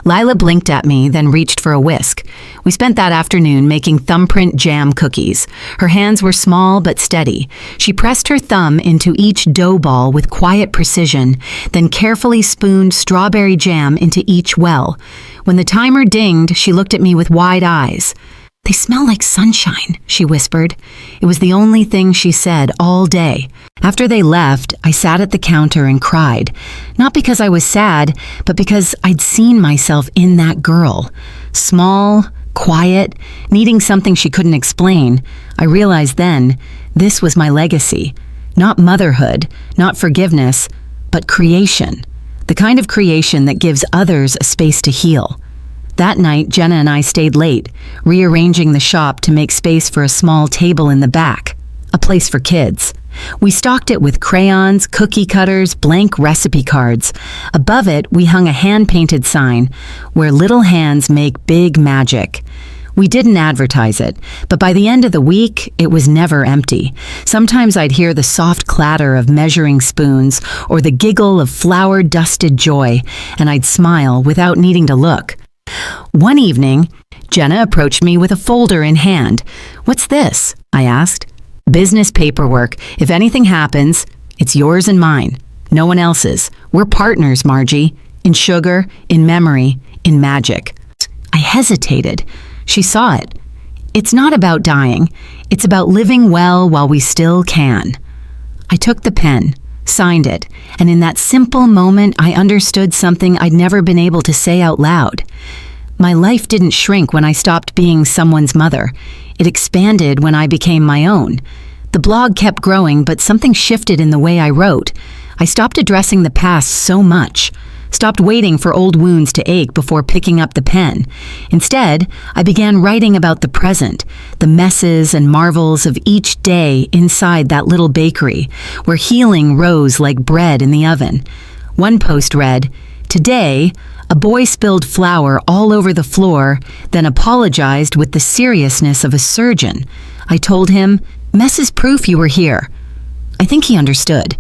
Lila blinked at me, then reached for a whisk. We spent that afternoon making thumbprint jam cookies. Her hands were small but steady. She pressed her thumb into each dough ball with quiet precision, then carefully spooned strawberry jam into each well. When the timer dinged, she looked at me with wide eyes. "They smell like sunshine," she whispered. It was the only thing she said all day. After they left, I sat at the counter and cried. Not because I was sad, but because I'd seen myself in that girl. Small, quiet, needing something she couldn't explain. I realized then, this was my legacy. Not motherhood, not forgiveness, but creation. The kind of creation that gives others a space to heal. That night, Jenna and I stayed late, rearranging the shop to make space for a small table in the back, a place for kids. We stocked it with crayons, cookie cutters, blank recipe cards. Above it, we hung a hand-painted sign, "Where little hands make big magic." We didn't advertise it, but by the end of the week, it was never empty. Sometimes I'd hear the soft clatter of measuring spoons or the giggle of flour-dusted joy, and I'd smile without needing to look. One evening, Jenna approached me with a folder in hand. "What's this?" I asked. "Business paperwork. If anything happens, it's yours and mine. No one else's. We're partners, Margie. In sugar, in memory, in magic." I hesitated. She saw it. It's not about dying. It's about living well while we still can. I took the pen, signed it, and in that simple moment, I understood something I'd never been able to say out loud. My life didn't shrink when I stopped being someone's mother. It expanded when I became my own. The blog kept growing, but something shifted in the way I wrote. I stopped addressing the past so much, stopped waiting for old wounds to ache before picking up the pen. Instead, I began writing about the present, the messes and marvels of each day inside that little bakery, where healing rose like bread in the oven. One post read, "Today, a boy spilled flour all over the floor, then apologized with the seriousness of a surgeon. I told him, 'Mess is proof you were here.' I think he understood."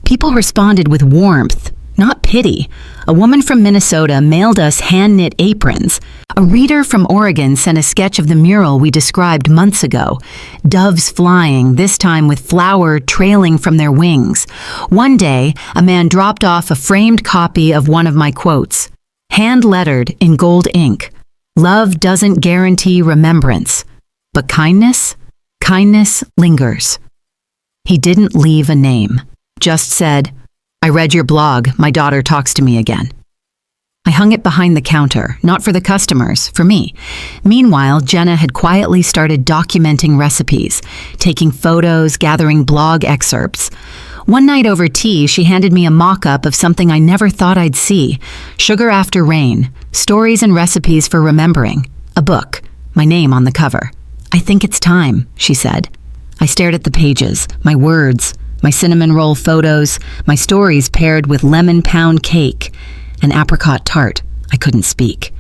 People responded with warmth, not pity. A woman from Minnesota mailed us hand-knit aprons. A reader from Oregon sent a sketch of the mural we described months ago. Doves flying, this time with flower trailing from their wings. One day, a man dropped off a framed copy of one of my quotes, hand-lettered in gold ink. "Love doesn't guarantee remembrance, but kindness lingers." He didn't leave a name, just said, "I read your blog. My daughter talks to me again." I hung it behind the counter, not for the customers, for me. Meanwhile, Jenna had quietly started documenting recipes, taking photos, gathering blog excerpts. One night over tea, she handed me a mock-up of something I never thought I'd see. Sugar After Rain, Stories and Recipes for Remembering. A book, my name on the cover. "I think it's time," she said. I stared at the pages, my words, my cinnamon roll photos, my stories paired with lemon pound cake, and apricot tart. I couldn't speak.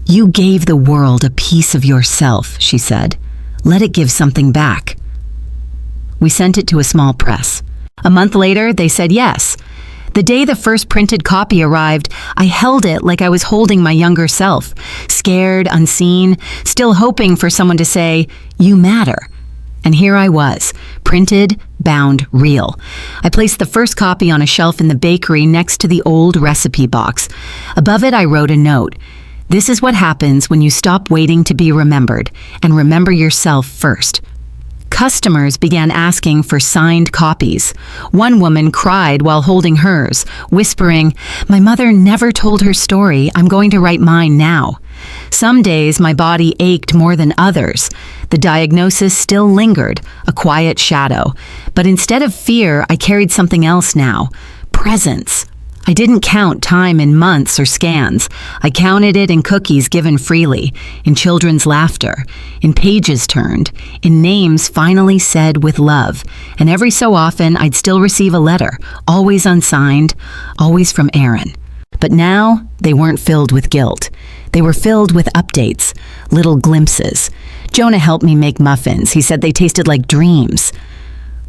"You gave the world a piece of yourself," she said. "Let it give something back." We sent it to a small press. A month later, they said yes. The day the first printed copy arrived, I held it like I was holding my younger self, scared, unseen, still hoping for someone to say, "You matter." And here I was, printed, bound, real. I placed the first copy on a shelf in the bakery next to the old recipe box. Above it, I wrote a note. "This is what happens when you stop waiting to be remembered and remember yourself first." Customers began asking for signed copies. One woman cried while holding hers, whispering, "My mother never told her story. I'm going to write mine now." Some days my body ached more than others. The diagnosis still lingered, a quiet shadow. But instead of fear, I carried something else now, presence. I didn't count time in months or scans. I counted it in cookies given freely, in children's laughter, in pages turned, in names finally said with love. And every so often, I'd still receive a letter, always unsigned, always from Aaron. But now, they weren't filled with guilt. They were filled with updates, little glimpses. Jonah helped me make muffins. He said they tasted like dreams.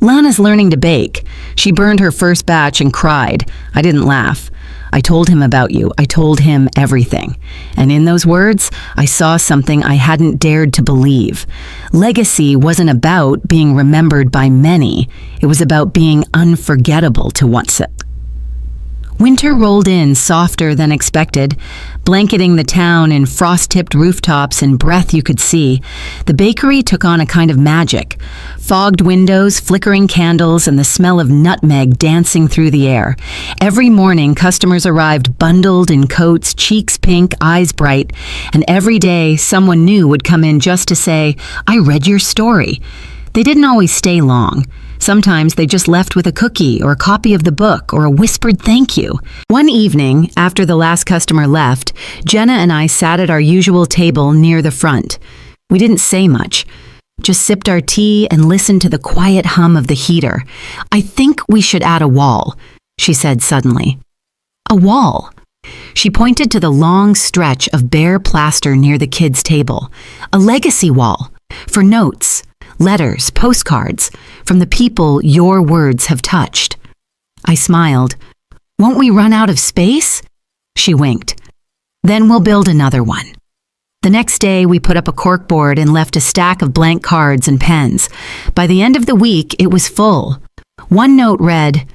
Lana's learning to bake. She burned her first batch and cried. I didn't laugh. "I told him about you. I told him everything." And in those words, I saw something I hadn't dared to believe. Legacy wasn't about being remembered by many. It was about being unforgettable to once. Winter rolled in softer than expected, blanketing the town in frost-tipped rooftops and breath you could see. The bakery took on a kind of magic. Fogged windows, flickering candles, and the smell of nutmeg dancing through the air. Every morning, customers arrived bundled in coats, cheeks pink, eyes bright, and every day someone new would come in just to say, "I read your story." They didn't always stay long. Sometimes they just left with a cookie or a copy of the book or a whispered thank you. One evening, after the last customer left, Jenna and I sat at our usual table near the front. We didn't say much, just sipped our tea and listened to the quiet hum of the heater. "I think we should add a wall," she said suddenly. "A wall." She pointed to the long stretch of bare plaster near the kids' table. "A legacy wall, for notes. Letters, postcards, from the people your words have touched." I smiled. "Won't we run out of space?" She winked. "Then we'll build another one." The next day, we put up a corkboard and left a stack of blank cards and pens. By the end of the week, it was full. One note read,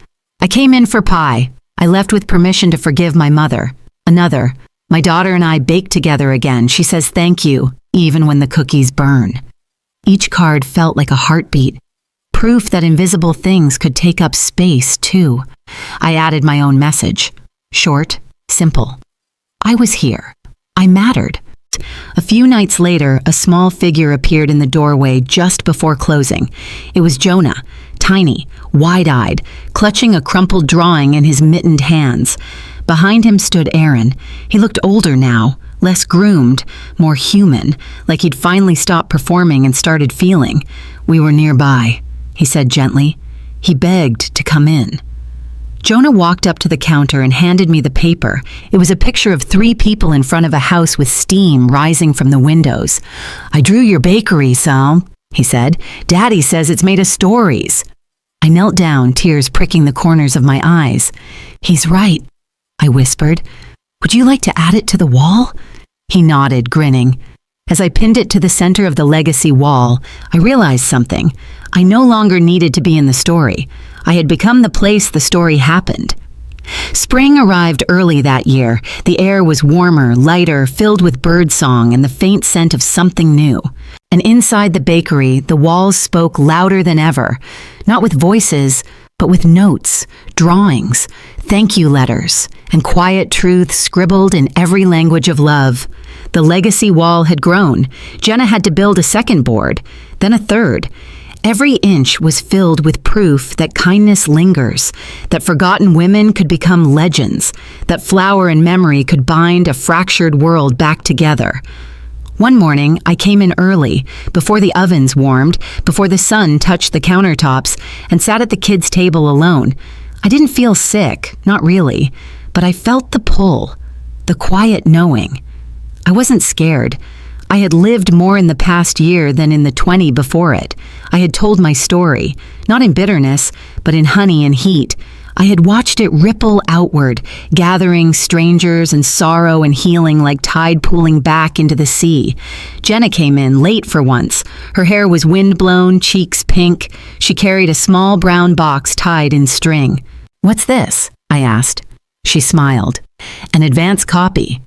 "I came in for pie. I left with permission to forgive my mother." Another, "My daughter and I baked together again. She says thank you, even when the cookies burn." Each card felt like a heartbeat, proof that invisible things could take up space, too. I added my own message. Short, simple. I was here. I mattered. A few nights later, a small figure appeared in the doorway just before closing. It was Jonah, tiny, wide-eyed, clutching a crumpled drawing in his mittened hands. Behind him stood Aaron. He looked older now, less groomed, more human, like he'd finally stopped performing and started feeling. "We were nearby," he said gently. He begged to come in. Jonah walked up to the counter and handed me the paper. It was a picture of 3 people in front of a house with steam rising from the windows. "I drew your bakery, Sal," he said. "Daddy says it's made of stories." I knelt down, tears pricking the corners of my eyes. "He's right," I whispered. "Would you like to add it to the wall?" He nodded, grinning. As I pinned it to the center of the legacy wall, I realized something. I no longer needed to be in the story. I had become the place the story happened. Spring arrived early that year. The air was warmer, lighter, filled with birdsong and the faint scent of something new. And inside the bakery, the walls spoke louder than ever, not with voices, but with notes, drawings, thank you letters, and quiet truths scribbled in every language of love. The legacy wall had grown. Jenna had to build a second board, then a third. Every inch was filled with proof that kindness lingers, that forgotten women could become legends, that flour and memory could bind a fractured world back together. One morning, I came in early, before the ovens warmed, before the sun touched the countertops, and sat at the kids' table alone. I didn't feel sick, not really, but I felt the pull, the quiet knowing. I wasn't scared. I had lived more in the past year than in the 20 before it. I had told my story, not in bitterness, but in honey and heat. I had watched it ripple outward, gathering strangers and sorrow and healing like tide pooling back into the sea. Jenna came in late for once. Her hair was windblown, cheeks pink. She carried a small brown box tied in string. "What's this?" I asked. She smiled. "An advance copy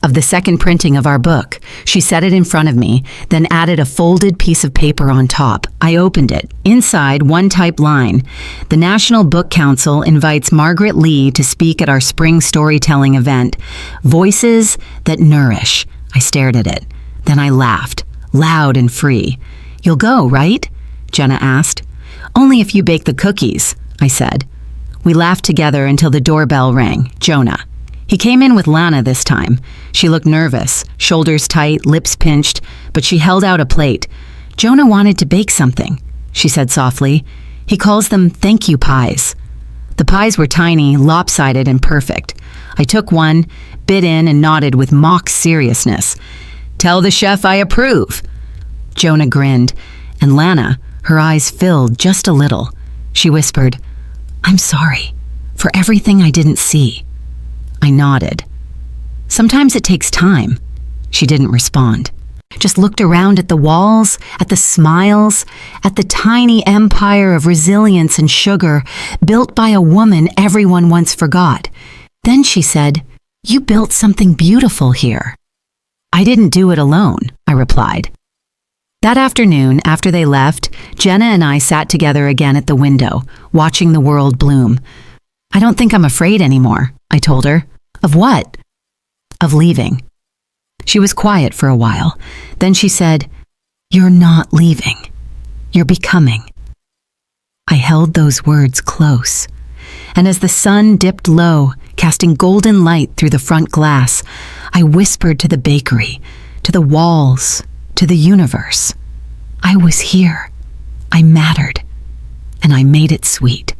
of the second printing of our book." She set it in front of me, then added a folded piece of paper on top. I opened it. Inside, one typed line: "The National Book Council invites Margaret Lee to speak at our spring storytelling event. Voices that nourish." I stared at it. Then I laughed, loud and free. "You'll go, right?" Jenna asked. "Only if you bake the cookies," I said. We laughed together until the doorbell rang. Jonah. He came in with Lana this time. She looked nervous, shoulders tight, lips pinched, but she held out a plate. "Jonah wanted to bake something," she said softly. "He calls them thank you pies." The pies were tiny, lopsided, and perfect. I took one, bit in, and nodded with mock seriousness. "Tell the chef I approve." Jonah grinned, and Lana, her eyes filled just a little. She whispered, "I'm sorry for everything I didn't see." I nodded. "Sometimes it takes time." She didn't respond. Just looked around at the walls, at the smiles, at the tiny empire of resilience and sugar built by a woman everyone once forgot. Then she said, "You built something beautiful here." "I didn't do it alone," I replied. That afternoon, after they left, Jenna and I sat together again at the window, watching the world bloom. "I don't think I'm afraid anymore," I told her. "Of what?" "Of leaving." She was quiet for a while. Then she said, "You're not leaving. You're becoming." I held those words close. And as the sun dipped low, casting golden light through the front glass, I whispered to the bakery, to the walls, to the universe. I was here. I mattered. And I made it sweet.